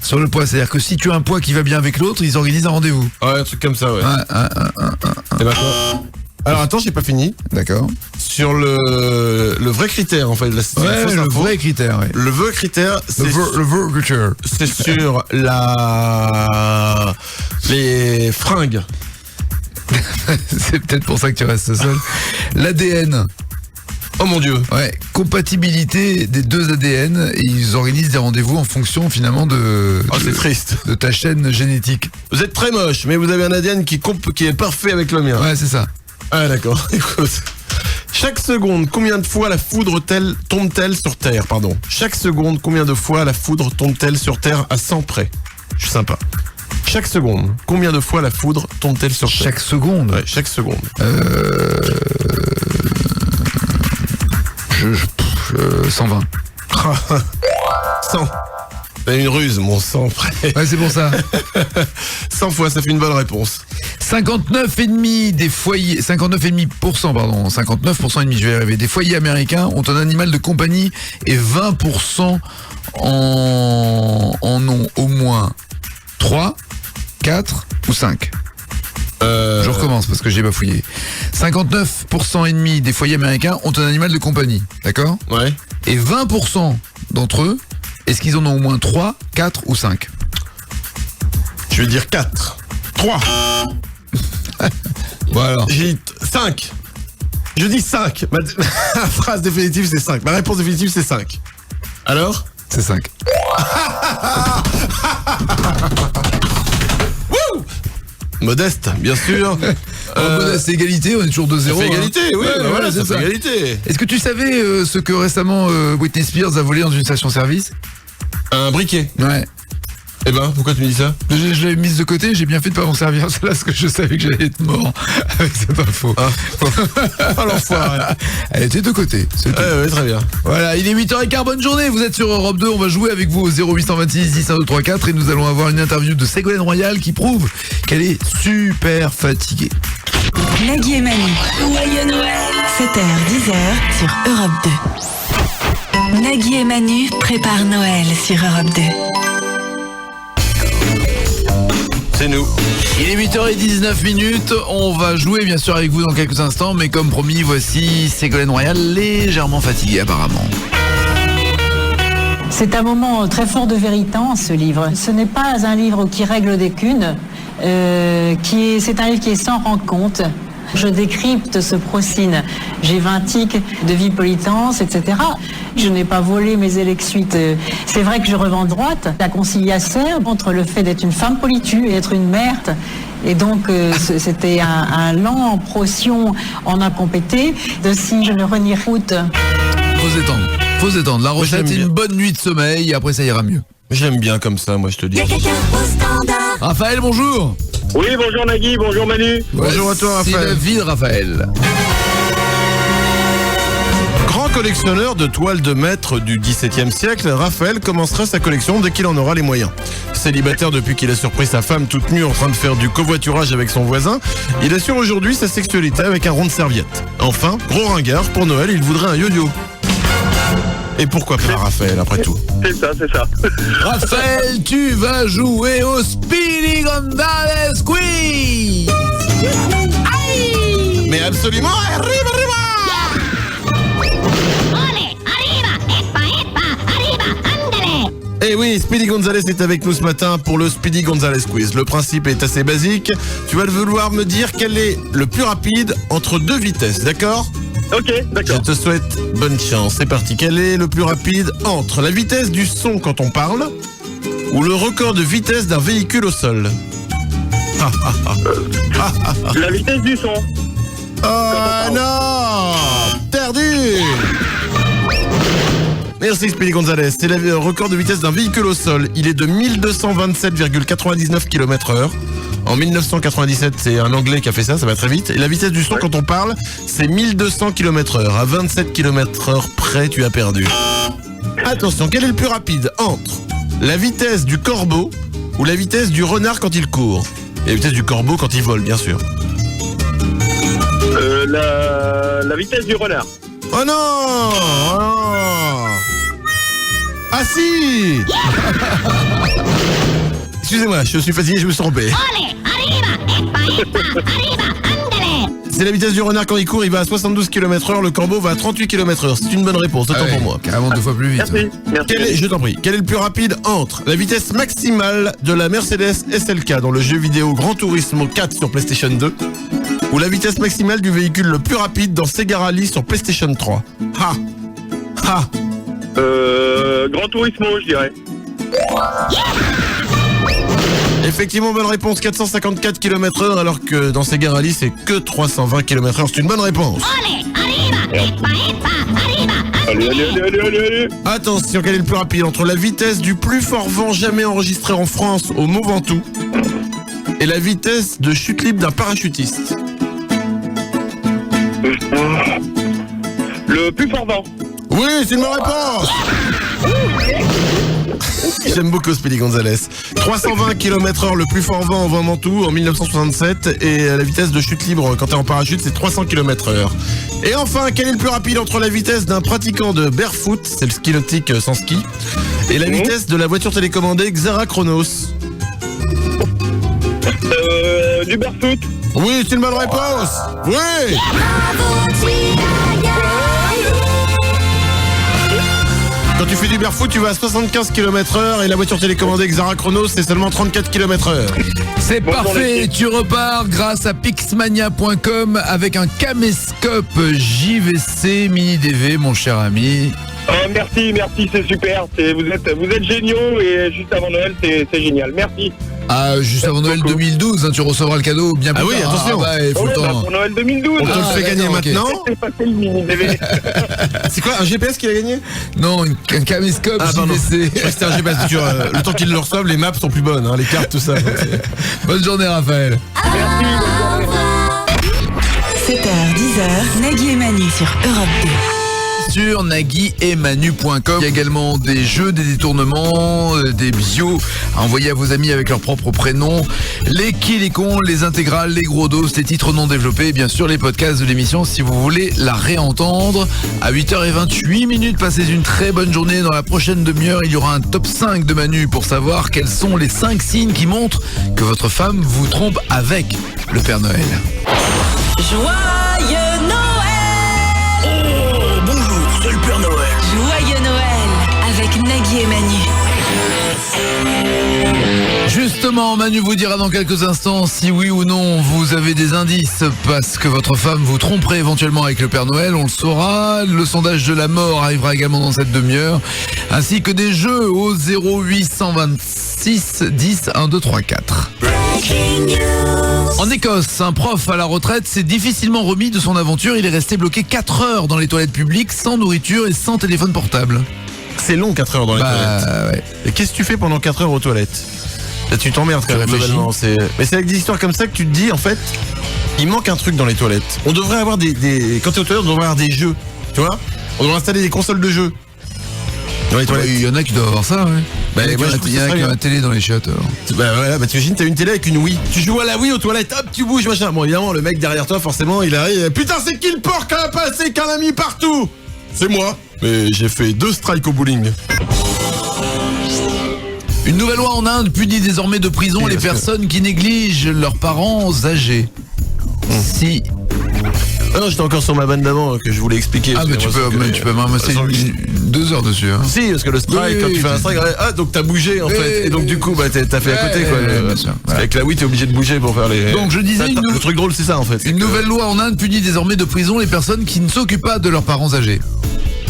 Sur le poids, c'est-à-dire que si tu as un poids qui va bien avec l'autre, ils organisent un rendez-vous. Ouais, un truc comme ça, ouais. Et maintenant. Alors attends, j'ai pas fini. D'accord. Sur le vrai critère, en fait. Vrai critère, ouais. Le vrai critère, c'est... Le vrai critère. C'est sur les fringues. C'est peut-être pour ça que tu restes seul. L'ADN. Oh mon Dieu. Ouais, compatibilité des deux ADN et ils organisent des rendez-vous en fonction finalement c'est triste. De ta chaîne génétique. Vous êtes très moche, mais vous avez un ADN qui est parfait avec le mien. Ouais, c'est ça. Ah d'accord, écoute. Chaque seconde, combien de fois la foudre tombe-t-elle sur Terre, pardon. Chaque seconde, combien de fois la foudre tombe-t-elle sur Terre à 100 près? Je suis sympa. Chaque seconde, combien de fois la foudre tombe-t-elle sur Terre? Chaque seconde? Ouais, chaque seconde. 120. 100. C'est une ruse, mon sang. Ouais, c'est pour ça. 100 fois, ça fait une bonne réponse. 59,5% des foyers, 59,5%, pardon, 59% et demi, je vais y arriver, des foyers américains ont un animal de compagnie et 20% en ont au moins 3, 4 ou 5. Je recommence parce que j'ai bafouillé. 59% et demi des foyers américains ont un animal de compagnie, d'accord ? Ouais. Et 20% d'entre eux, est-ce qu'ils en ont au moins 3, 4 ou 5 ? Je vais dire 4. 3. Voilà. J'ai dit 5. Je dis 5. Ma phrase définitive, c'est 5. Ma réponse définitive, c'est 5. Alors ? C'est 5. Modeste, bien sûr. Modeste, égalité, on est toujours 2-0. C'est égalité, oui, Ouais, voilà, c'est ça. égalité. Est-ce que tu savais ce que récemment Britney Spears a volé dans une station-service ? Un briquet. Ouais. Eh ben, pourquoi tu me dis ça ? Je l'avais mise de côté, j'ai bien fait de pas m'en servir. C'est là parce que je savais que j'allais être mort avec cette info. Ah, l'enfoiré. Elle était de côté. Ouais, très bien. Voilà, il est 8h15, bonne journée. Vous êtes sur Europe 2, on va jouer avec vous au 0826 10 12 34 et nous allons avoir une interview de Ségolène Royal qui prouve qu'elle est super fatiguée. Nagui et Manu. Joyeux Noël. 7h, 10h sur Europe 2. Nagui et Manu préparent Noël sur Europe 2. C'est nous. Il est 8h19, on va jouer bien sûr avec vous dans quelques instants, mais comme promis, voici Ségolène Royal légèrement fatiguée apparemment. C'est un moment très fort de vérité, ce livre. Ce n'est pas un livre qui règle des cunes, c'est un livre qui est sans rencontre. Je décrypte ce procine gévintique de vie politance, etc. Je n'ai pas volé mes élections. C'est vrai que je revends droite. La conciliation entre le fait d'être une femme politiue et être une merde. Et donc, c'était un lent procession en incompété de si je ne renie route. Faut s'étendre. La recette, c'est une bonne nuit de sommeil et après ça ira mieux. J'aime bien comme ça, moi je te dis. Raphaël, bonjour. Oui, bonjour Nagui, bonjour Manu. Bonjour à toi, Raphaël. C'est la vie de Raphaël. Grand collectionneur de toiles de maître du XVIIe siècle, Raphaël commencera sa collection dès qu'il en aura les moyens. Célibataire depuis qu'il a surpris sa femme toute nue en train de faire du covoiturage avec son voisin, il assure aujourd'hui sa sexualité avec un rond de serviette. Enfin, gros ringard, pour Noël, il voudrait un yo-yo. Et pourquoi pas Raphaël, après tout ? C'est ça. Raphaël, tu vas jouer au Speedy Gonzales Quiz. Mais absolument, arrive. Eh oui, Speedy Gonzales est avec nous ce matin pour le Speedy Gonzales Quiz. Le principe est assez basique. Tu vas vouloir me dire quel est le plus rapide entre deux vitesses, d'accord ? Ok, d'accord. Je te souhaite bonne chance. C'est parti. Quel est le plus rapide entre la vitesse du son quand on parle ou le record de vitesse d'un véhicule au sol ? La vitesse du son. Oh non ! Perdu ! Merci Speedy Gonzales. C'est le record de vitesse d'un véhicule au sol. Il est de 1227,99 km/h. En 1997, c'est un Anglais qui a fait ça va très vite. Et la vitesse du son quand on parle, c'est 1200 km/h. À 27 km/h près, tu as perdu. Attention, quel est le plus rapide entre la vitesse du corbeau ou la vitesse du renard quand il court ? Et la vitesse du corbeau quand il vole, bien sûr. La vitesse du renard. Oh non! Oh non! Ah si! Excusez-moi, je suis fatigué, je me suis trompé. C'est la vitesse du renard quand il court, il va à 72 km/h, le corbeau va à 38 km/h. C'est une bonne réponse, autant pour moi. Carrément 2 fois plus vite. Merci. Je t'en prie. Quel est le plus rapide entre la vitesse maximale de la Mercedes SLK dans le jeu vidéo Gran Turismo 4 sur PlayStation 2 ou la vitesse maximale du véhicule le plus rapide dans Sega Rally sur PlayStation 3 ? Gran Turismo, je dirais. Effectivement, bonne réponse, 454 km/h, alors que dans Sega Rally, c'est que 320 km/h. C'est une bonne réponse. Allez. Attention, quel est le plus rapide entre la vitesse du plus fort vent jamais enregistré en France au Mont Ventoux et la vitesse de chute libre d'un parachutiste ? Le plus fort vent. Oui, c'est une bonne réponse. J'aime beaucoup Speedy Gonzalez. 320 km/h, le plus fort vent en vent Mantoue en 1967. Et la vitesse de chute libre quand t'es en parachute, c'est 300 km/h. Et enfin, quel est le plus rapide entre la vitesse d'un pratiquant de barefoot, c'est le ski nautique sans ski, et la vitesse de la voiture télécommandée Xara Chronos? Du barefoot. Oui, c'est une bonne réponse. Oui. Quand tu fais du barefoot, tu vas à 75 km/h et la voiture télécommandée Xara Chronos, c'est seulement 34 km/h. C'est parfait, tu repars grâce à pixmania.com avec un caméscope JVC Mini DV, mon cher ami. Merci, c'est super. Vous êtes géniaux et juste avant Noël, c'est génial. Merci. Ah, juste avant Noël 2012, hein, tu recevras le cadeau bien plus tard. Ah oui, attention. Ah bah, il faut le temps. Pour Noël 2012. On te le fait gagner maintenant. C'est passé le mini DV. C'est quoi, un GPS qu'il a gagné? Non, un caméscope JVC. Je crois que c'était un GPS. Le temps qu'ils le reçoivent, les maps sont plus bonnes, hein, les cartes, tout ça. Bonne journée, Raphaël. Merci. 7h, 10h, Nagui et Manu sur Europe 2. Sur naguietmanu.com. Il y a également des jeux, des détournements, des bios à envoyer à vos amis avec leur propre prénom, les qui, les cons, les intégrales, les gros dos, les titres non développés et bien sûr les podcasts de l'émission si vous voulez la réentendre. À 8h28, passez une très bonne journée. Dans la prochaine demi-heure, il y aura un top 5 de Manu pour savoir quels sont les 5 signes qui montrent que votre femme vous trompe avec le Père Noël. Joyeux Noël! Oh, bonjour, c'est le Père Noël. Joyeux Noël avec Nagui et Manu. Justement, Manu vous dira dans quelques instants si oui ou non vous avez des indices parce que votre femme vous tromperait éventuellement avec le Père Noël, on le saura. Le sondage de la mort arrivera également dans cette demi-heure, ainsi que des jeux au 0826 10 1 2 3 4. En Écosse, un prof à la retraite s'est difficilement remis de son aventure. Il est resté bloqué 4 heures dans les toilettes publiques, sans nourriture et sans téléphone portable. C'est long 4 heures dans les toilettes. Ouais. Et qu'est-ce que tu fais pendant 4 heures aux toilettes? Là, tu t'emmerdes quand même globalement. Mais c'est avec des histoires comme ça que tu te dis, en fait, il manque un truc dans les toilettes. On devrait avoir quand t'es aux toilettes, on devrait avoir des jeux. Tu vois? On devrait installer des consoles de jeux dans les toilettes. Il y en a qui doivent avoir ça, ouais. Il y en a qui ont la télé dans les chiottes. Bah voilà, t'imagines, t'as une télé avec une Wii. Tu joues à la Wii aux toilettes, hop, tu bouges, machin. Bon, évidemment, le mec derrière toi, forcément, il arrive. Putain, c'est qui le porc qui a passé, qu'un a mis partout? C'est moi. Mais j'ai fait 2 strikes au bowling. Une nouvelle loi en Inde punit désormais de prison les personnes qui négligent leurs parents âgés. Si. Ah non, j'étais encore sur ma bande d'avant que je voulais expliquer. Ah, mais tu peux m'amasser 2 heures dessus. Hein. Si, parce que le strike, quand tu fais un strike, donc t'as bougé en fait. Et donc du coup, t'as fait à côté quoi. Parce qu'avec la Wii, t'es obligé de bouger pour faire les. Donc je disais, le truc drôle, c'est ça en fait. Une nouvelle loi en Inde punit désormais de prison les personnes qui ne s'occupent pas de leurs parents âgés.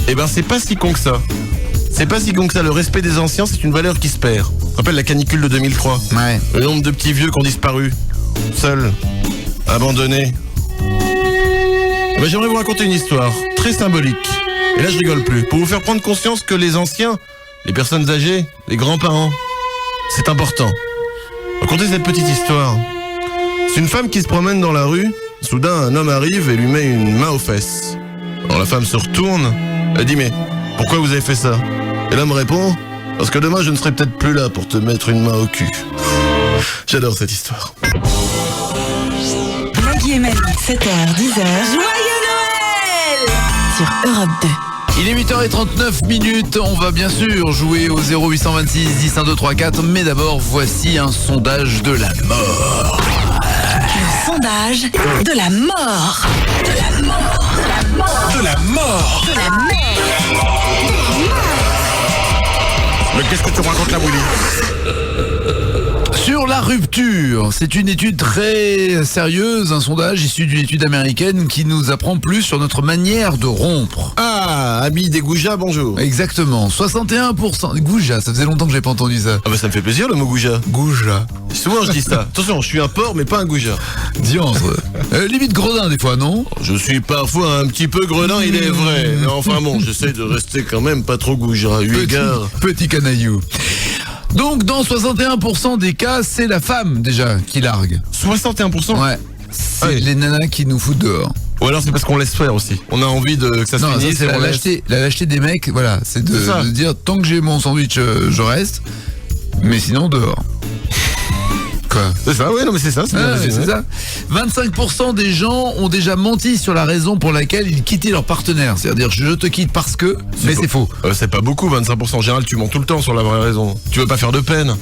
Eh ben, c'est pas si con que ça. C'est pas si con que ça. Le respect des anciens, c'est une valeur qui se perd. Je rappelle la canicule de 2003. Ouais. Le nombre de petits vieux qui ont disparu. Seuls. Abandonnés. J'aimerais vous raconter une histoire très symbolique. Et là, je rigole plus. Pour vous faire prendre conscience que les anciens, les personnes âgées, les grands-parents, c'est important. Racontez cette petite histoire. C'est une femme qui se promène dans la rue. Soudain, un homme arrive et lui met une main aux fesses. Alors la femme se retourne. Elle dit, mais pourquoi vous avez fait ça? Et l'homme répond, parce que demain, je ne serai peut-être plus là pour te mettre une main au cul. J'adore cette histoire. Nagui et Manu, 7h, 10h. Joyeux Noël! Sur Europe 2. Il est 8h39, on va bien sûr jouer au 0826 10 1 2 3 4, mais d'abord voici un sondage de la mort. Le sondage de la mort. De la mort. De la mort. De la mort. Mais qu'est-ce que tu racontes là, Willy? Sur la rupture, c'est une étude très sérieuse, un sondage issu d'une étude américaine qui nous apprend plus sur notre manière de rompre. Ah, ami des Goujas, bonjour. Exactement, 61%. Gouja, ça faisait longtemps que j'ai pas entendu ça. Ah bah ça me fait plaisir le mot Gouja. Gouja. Souvent je dis ça. Attention, je suis un porc mais pas un Gouja. Diantre. Limite gredin des fois, non? Je suis parfois un petit peu gredin, il est vrai. Mais enfin bon, j'essaie de rester quand même pas trop Gouja. Petit canaillou. Donc dans 61% des cas, c'est la femme déjà qui largue. 61%? Ouais. C'est les nanas qui nous foutent dehors. Ou alors c'est parce qu'on laisse faire aussi. On a envie que ça se Non, finisse. ça, c'est la lâcheté des mecs, voilà. C'est de dire, tant que j'ai mon sandwich, je reste. Mais sinon, dehors. Quoi ? C'est ça, oui, non mais c'est ça. C'est ça. 25% des gens ont déjà menti sur la raison pour laquelle ils quittaient leur partenaire. C'est-à-dire, je te quitte parce que, mais c'est faux. C'est pas beaucoup, 25%. En général, tu mens tout le temps sur la vraie raison. Tu veux pas faire de peine.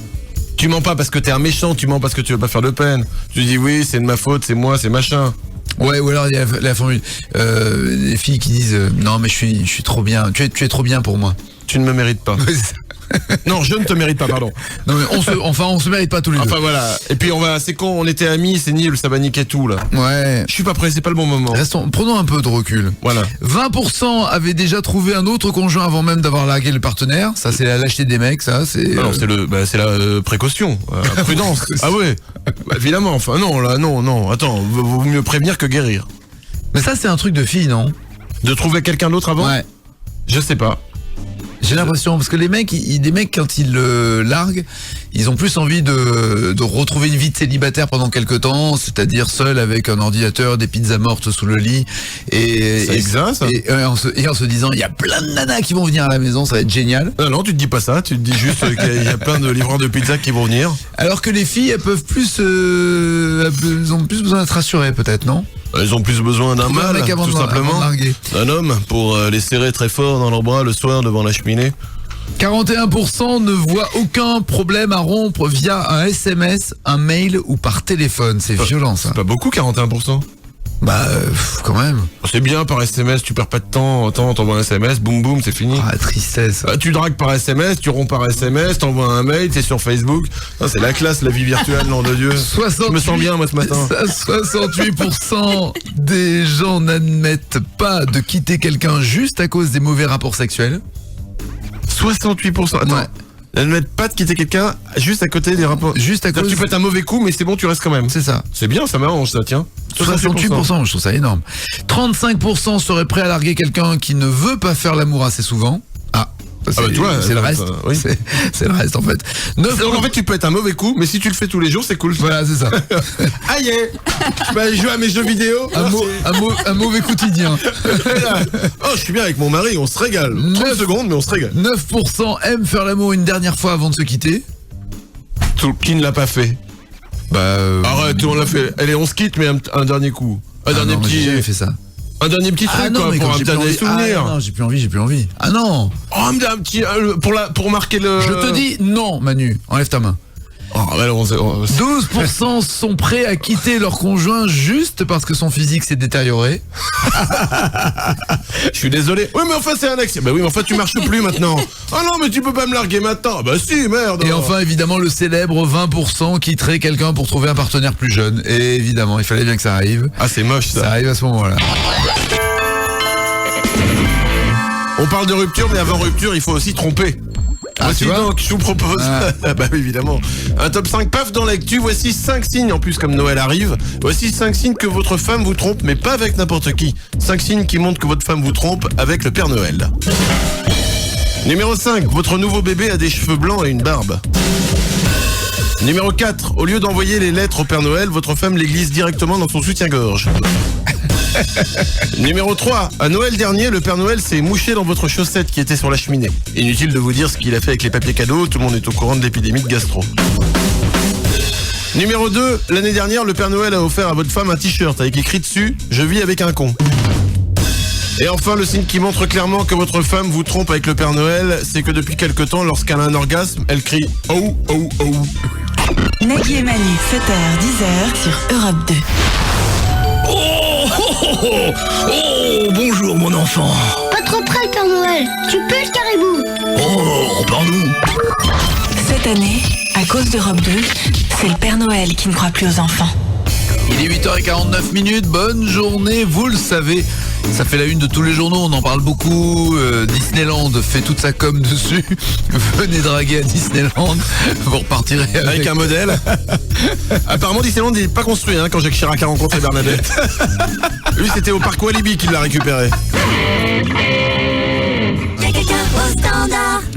Tu mens pas parce que t'es un méchant, tu mens parce que tu veux pas faire de peine. Tu dis oui, c'est de ma faute, c'est moi, c'est machin. Ouais, ou alors il y a la formule, les filles qui disent non mais je suis trop bien, tu es trop bien pour moi. Tu ne me mérites pas. Non, je ne te mérite pas, pardon. Non mais on se mérite pas tous les deux. Enfin voilà. Et puis c'est con, on était amis, c'est nul, ça va niquer tout là. Ouais. Je suis pas prêt, c'est pas le bon moment. Prenons un peu de recul. Voilà. 20% avaient déjà trouvé un autre conjoint avant même d'avoir largué le partenaire. Ça c'est la lâcheté des mecs, ça c'est. Non, c'est la précaution, la prudence. Ah ouais. Bah, évidemment. Enfin non. Attends, vaut mieux prévenir que guérir. Mais ça c'est un truc de fille, non ? De trouver quelqu'un d'autre avant ? Ouais. Je sais pas. J'ai l'impression, parce que des mecs quand ils larguent, ils ont plus envie de retrouver une vie de célibataire pendant quelque temps, c'est-à-dire seul avec un ordinateur, des pizzas mortes sous le lit, et en se disant, il y a plein de nanas qui vont venir à la maison, ça va être génial. Non, tu te dis pas ça, tu te dis juste qu'il y a plein de livreurs de pizza qui vont venir. Alors que les filles, elles peuvent plus, elles ont plus besoin d'être rassurées, peut-être, non ? Ils ont plus besoin d'un mâle, tout simplement, d'un homme, pour les serrer très fort dans leurs bras le soir devant la cheminée. 41% ne voient aucun problème à rompre via un SMS, un mail ou par téléphone. C'est violent, ça. C'est pas beaucoup, 41%. Bah, quand même. C'est bien par SMS, tu perds pas de temps. Attends, t'envoies un SMS, boum boum, c'est fini. Ah, tristesse. Tu dragues par SMS, tu romps par SMS, t'envoies un mail, t'es sur Facebook. C'est la classe, la vie virtuelle, nom de Dieu. 68, je me sens bien, moi, ce matin. 68% des gens n'admettent pas de quitter quelqu'un juste à cause des mauvais rapports sexuels. 68%. Attends. Ouais. N'admettent pas de quitter quelqu'un juste à côté des rapports. Juste à cause. Tu fais un mauvais coup, mais c'est bon, tu restes quand même. C'est ça. C'est bien, ça m'arrange, ça, tiens. 68%, je trouve ça énorme. 35% seraient prêts à larguer quelqu'un qui ne veut pas faire l'amour assez souvent. C'est le reste. Oui. C'est le reste en fait. Donc en fait tu peux être un mauvais coup, mais si tu le fais tous les jours, c'est cool. Voilà, c'est ça. Aïe, je vais jouer à mes jeux vidéo. Un mauvais quotidien. Oh, je suis bien avec mon mari, on se régale. 30 secondes, mais on se régale. 9% aiment faire l'amour une dernière fois avant de se quitter. Qui ne l'a pas fait? Arrête, tout le monde l'a fait. Allez, on se quitte, mais un dernier coup. Dernier petit. J'ai jamais fait ça. Un dernier petit truc, quoi, pour un dernier souvenir. Non, j'ai plus envie. Ah non. Oh, un petit, pour marquer le... Je te dis non, Manu. Enlève ta main. 12% sont prêts à quitter leur conjoint juste parce que son physique s'est détérioré. Je suis désolé. Oui, mais enfin, c'est un ex. Bah oui, mais enfin, tu marches plus maintenant. Ah non, mais tu peux pas me larguer maintenant. Bah si, merde. Et enfin, évidemment, le célèbre 20% quitterait quelqu'un pour trouver un partenaire plus jeune. Et évidemment, il fallait bien que ça arrive. Ah, c'est moche, ça. Ça arrive à ce moment-là. On parle de rupture, mais avant rupture, il faut aussi tromper. Voici donc, je vous propose, bah oui, évidemment, un top 5 paf dans l'actu. Voici 5 signes, en plus comme Noël arrive. Voici 5 signes que votre femme vous trompe, mais pas avec n'importe qui. 5 signes qui montrent que votre femme vous trompe avec le Père Noël. Numéro 5, votre nouveau bébé a des cheveux blancs et une barbe. Numéro 4, au lieu d'envoyer les lettres au Père Noël, votre femme les glisse directement dans son soutien-gorge. Numéro 3, à Noël dernier, le Père Noël s'est mouché dans votre chaussette qui était sur la cheminée. Inutile de vous dire ce qu'il a fait avec les papiers cadeaux, tout le monde est au courant de l'épidémie de gastro. Numéro 2, l'année dernière, le Père Noël a offert à votre femme un t-shirt avec écrit dessus « Je vis avec un con ». Et enfin, le signe qui montre clairement que votre femme vous trompe avec le Père Noël, c'est que depuis quelque temps, lorsqu'elle a un orgasme, elle crie « Oh, oh, oh ». Nagui et Manu, 7h, 10h sur Europe 2. Oh, bonjour mon enfant. Pas trop près, Père Noël. Tu peux le caribou. Oh, pardon. Cette année, à cause d'Europe 2, c'est le Père Noël qui ne croit plus aux enfants. Il est 8h49, bonne journée, vous le savez, ça fait la une de tous les journaux, on en parle beaucoup, Disneyland fait toute sa com dessus, venez draguer à Disneyland, vous repartirez avec un modèle. Apparemment Disneyland n'est pas construit quand Jacques Chirac a rencontré Bernadette. Lui c'était au parc Walibi qu'il l'a récupéré.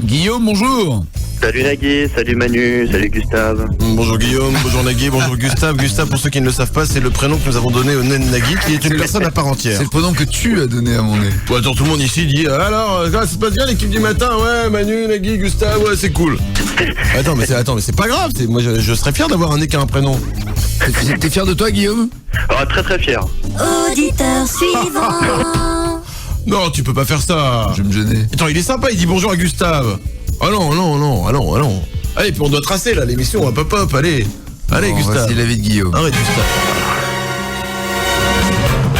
Guillaume, bonjour. Salut Nagui, salut Manu, salut Gustave. Bonjour Guillaume, bonjour Nagui, bonjour Gustave. Gustave, pour ceux qui ne le savent pas, c'est le prénom que nous avons donné au nez de Nagui, qui est une personne à part entière. C'est le prénom que tu as donné à mon nez. Bon, attends, tout le monde ici dit alors, ça se passe bien l'équipe du matin? Ouais, Manu, Nagui, Gustave, ouais, c'est cool. Attends, mais c'est pas grave. Moi, je serais fier d'avoir un nez qui a un prénom. T'es fier de toi, Guillaume? Très très fier. Auditeur suivant. Non, tu peux pas faire ça. Je vais me gêner. Attends, il est sympa, il dit bonjour à Gustave. Ah non. Allez, puis on doit tracer là l'émission, hop, allez. Allez, Gustave. Voici la vie de Guillaume. Arrête, Gustave.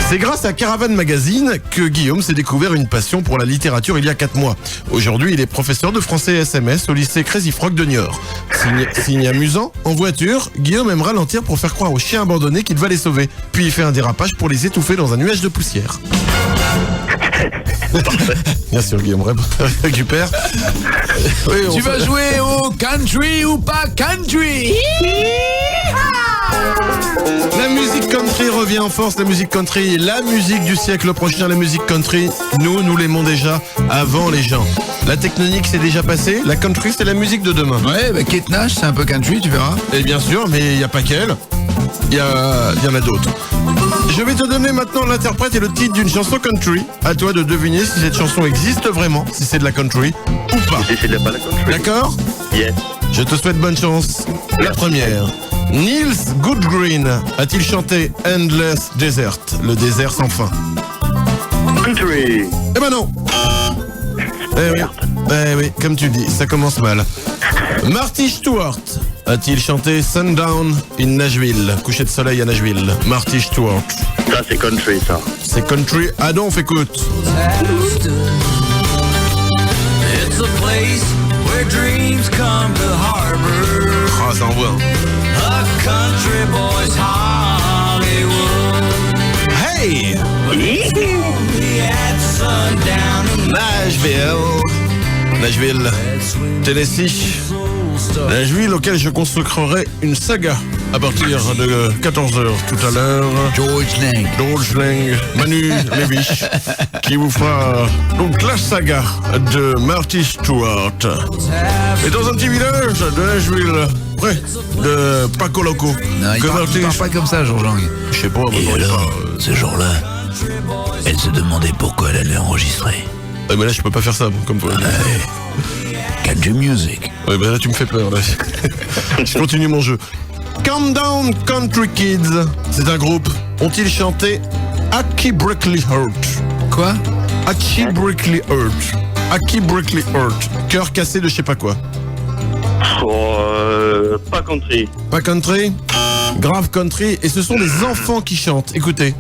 C'est grâce à Caravan Magazine que Guillaume s'est découvert une passion pour la littérature il y a 4 mois. Aujourd'hui, il est professeur de français et SMS au lycée Crazy Frog de Niort. Signe amusant, en voiture, Guillaume aime ralentir pour faire croire aux chiens abandonnés qu'il va les sauver. Puis il fait un dérapage pour les étouffer dans un nuage de poussière. Bien sûr, Guillaume, récupère. Oui, tu vas jouer au country ou pas country? La musique country revient en force, la musique country, la musique du siècle prochain, la musique country, nous l'aimons déjà avant les gens. La tectonique c'est déjà passé, la country c'est la musique de demain. Ouais, bah Kate Nash c'est un peu country, tu verras. Et bien sûr, mais il n'y a pas qu'elle, il y en a d'autres. Je vais te donner maintenant l'interprète et le titre d'une chanson country. À toi de deviner si cette chanson existe vraiment, si c'est de la country ou pas. Si c'est de la country. D'accord? Yes. Je te souhaite bonne chance. La première. Niels Goodgreen a-t-il chanté Endless Desert, le désert sans fin? Country. Eh ben non. Eh oui, comme tu dis, ça commence mal. Marty Stewart a-t-il chanté Sundown in Nashville, coucher de soleil à Nashville? Marty Stewart. Ça c'est country ça. C'est country. Ah donc, écoute. It's a place where dreams come to harbor. Ah, ça envoie. A country boy's Hollywood. Hey! We had sundown in Nashville, Tennessee. Nashville auquel je consacrerai une saga à partir de 14h tout à l'heure. George Lang, Manu Lévich, qui vous fera donc la saga de Marty Stewart. Et dans un petit village de Nashville, près de Paco Loco. Non, il parle pas comme ça, Georges Lang. Je sais pas. Et alors, ce jour-là, elle se demandait pourquoi elle allait enregistrer. Mais là, je peux pas faire ça, comme toi. Country music. Ouais, bah là, tu me fais peur, là. Je continue mon jeu. Countdown Country Kids, c'est un groupe. Ont-ils chanté Aki Brickley Heart? Quoi? Aki Brickley Heart. Aki Brickley Heart. Cœur cassé de je sais pas quoi. Pas country. Pas country? Grave country. Et ce sont des enfants qui chantent. Écoutez.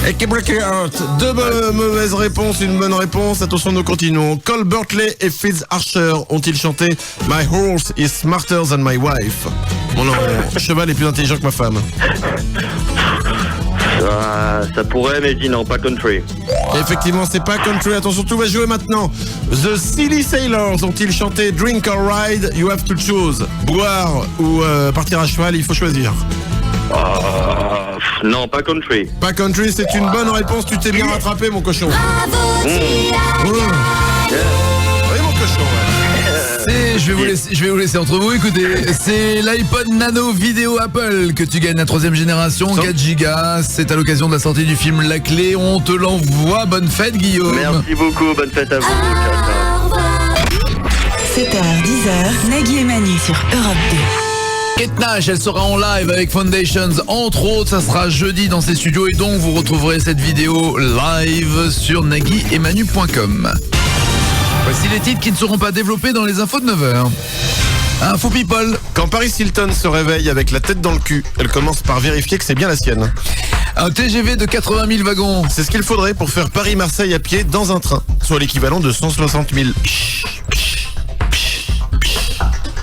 Aki Brickley Heart. Deux mauvaises réponses, une bonne réponse. Attention, nous continuons. Cole Bertley et Fitz Archer ont-ils chanté My horse is smarter than my wife? Mon cheval est plus intelligent que ma femme. Ça pourrait, mais je dis non, pas country. Effectivement, c'est pas country. Attention, tout va jouer maintenant. The Silly Sailors ont-ils chanté Drink or Ride, you have to choose? Boire ou partir à cheval, il faut choisir. Non, pas country. Pas country, c'est une bonne réponse. Tu t'es bien rattrapé, mon cochon. Oui, mon cochon, ouais. Je vais vous laisser entre vous. Écoutez, c'est l'iPod Nano Vidéo Apple que tu gagnes la 3e génération, 4 Go. C'est à l'occasion de la sortie du film La Clé. On te l'envoie. Bonne fête, Guillaume. Merci beaucoup. Bonne fête à vous. 7h, 10h, Nagui et Manu sur Europe 2. Kate Nash, elle sera en live avec Foundations, entre autres, ça sera jeudi dans ses studios et donc vous retrouverez cette vidéo live sur naguiemanu.com. Voici les titres qui ne seront pas développés dans les infos de 9h. Info People. Quand Paris Hilton se réveille avec la tête dans le cul, elle commence par vérifier que c'est bien la sienne. Un TGV de 80 000 wagons. C'est ce qu'il faudrait pour faire Paris-Marseille à pied dans un train, soit l'équivalent de 160 000.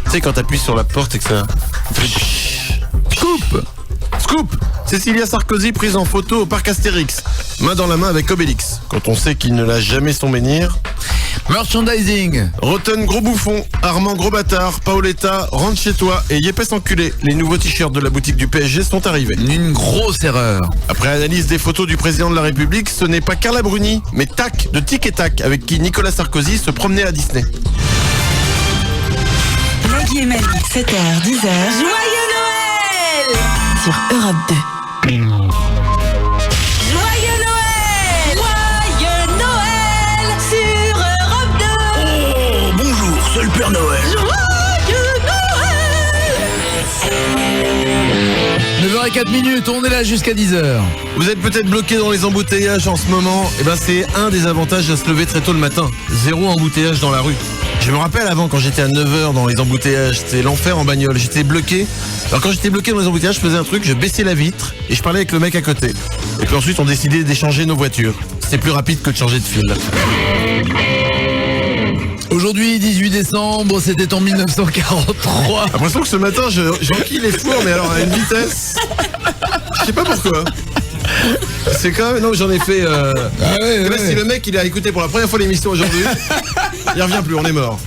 Tu sais quand t'appuies sur la porte et que ça... Scoop. Cécilia Sarkozy prise en photo au parc Astérix, main dans la main avec Obélix. Quand on sait qu'il ne lâche jamais son menhir. Merchandising. Rotten gros bouffon, Armand gros bâtard, Paoletta rentre chez toi et Yepes enculé. Les nouveaux t-shirts de la boutique du PSG sont arrivés. Une grosse erreur. Après analyse des photos du président de la République, ce n'est pas Carla Bruni, mais Tac de Tic et Tac avec qui Nicolas Sarkozy se promenait à Disney. Nagui et Manu, 7h, 10h. Joyeux Noël sur Europe 2. Joyeux Noël! Joyeux Noël sur Europe 2! Oh, bonjour, c'est le Père Noël. Joyeux Noël! 9h04, on est là jusqu'à 10h. Vous êtes peut-être bloqué dans les embouteillages en ce moment. Eh ben c'est un des avantages de se lever très tôt le matin. 0 embouteillage dans la rue. Je me rappelle avant quand j'étais à 9h dans les embouteillages, c'était l'enfer en bagnole, j'étais bloqué. Alors quand j'étais bloqué dans les embouteillages, je faisais un truc, je baissais la vitre et je parlais avec le mec à côté. Et puis ensuite on décidait d'échanger nos voitures. C'était plus rapide que de changer de fil. Aujourd'hui, 18 décembre, c'était en 1943. J'ai l'impression que ce matin, j'enquille les fours, mais alors à une vitesse. Je sais pas pourquoi. C'est quand même... Non, j'en ai fait... Si le mec, il a écouté pour la première fois l'émission aujourd'hui, il revient plus, on est mort.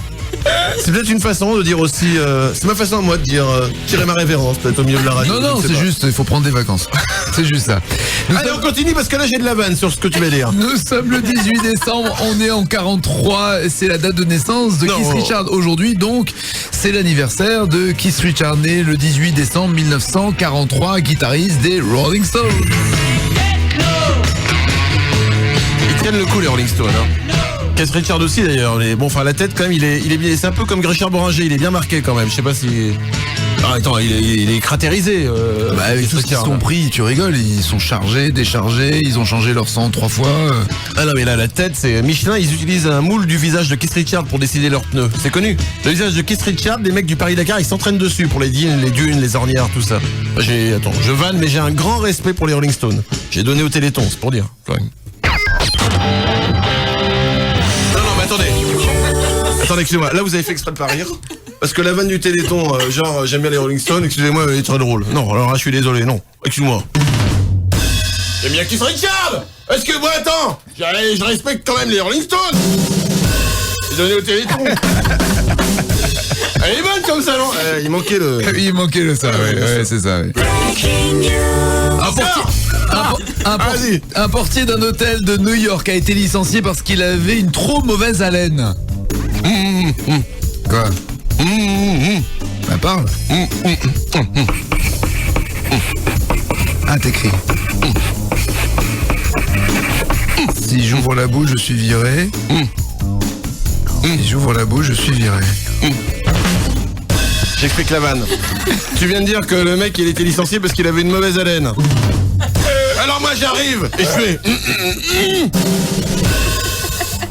C'est peut-être une façon de dire aussi... c'est ma façon à moi de dire... tirer ma révérence, peut-être au milieu de la radio. Non, c'est juste, il faut prendre des vacances. C'est juste ça. Allez, on continue parce que là, j'ai de la vanne sur ce que tu vas dire. Nous sommes le 18 décembre, on est en 43, c'est la date de naissance de Keith Richards aujourd'hui, donc c'est l'anniversaire de Keith Richards, né le 18 décembre 1943, guitariste des Rolling Stones. Ils tiennent le coup, les Rolling Stones, hein. Keith Richards aussi d'ailleurs, bon, enfin la tête quand même, il est bien, c'est un peu comme Richard Boringer, il est bien marqué quand même, je sais pas si... Ah, attends, il est cratérisé. Avec tout ce qu'ils sont pris, tu rigoles, ils sont chargés, déchargés, ils ont changé leur sang 3 fois. Ah non mais là la tête, c'est Michelin, ils utilisent un moule du visage de Keith Richards pour décider leurs pneus. C'est connu. Le visage de Keith Richards, les mecs du Paris-Dakar, ils s'entraînent dessus pour les dunes, les ornières, tout ça. Attends, je vanne, mais j'ai un grand respect pour les Rolling Stones. J'ai donné au Téléthon, c'est pour dire. Quand même. Attendez, excusez-moi, là vous avez fait exprès de pas rire. Parce que la vanne du Téléthon, genre j'aime bien les Rolling Stones, excusez-moi, elle est très drôle. Non, alors là je suis désolé, non, excuse-moi. J'aime bien Keith Richards. Est-ce que moi, attends, je respecte quand même les Rolling Stones. J'ai donné au Téléthon. Elle est bonne comme ça, non? Il manquait le ça, ouais, c'est ça, ouais. Un portier d'un hôtel de New York a été licencié parce qu'il avait une trop mauvaise haleine. Quoi? Bah parle. Ah, t'écris. Si j'ouvre la bouche, je suis viré. Si j'ouvre la bouche, je suis viré. J'explique la vanne. Tu viens de dire que le mec, il était licencié parce qu'il avait une mauvaise haleine. Alors moi, j'arrive et je fais...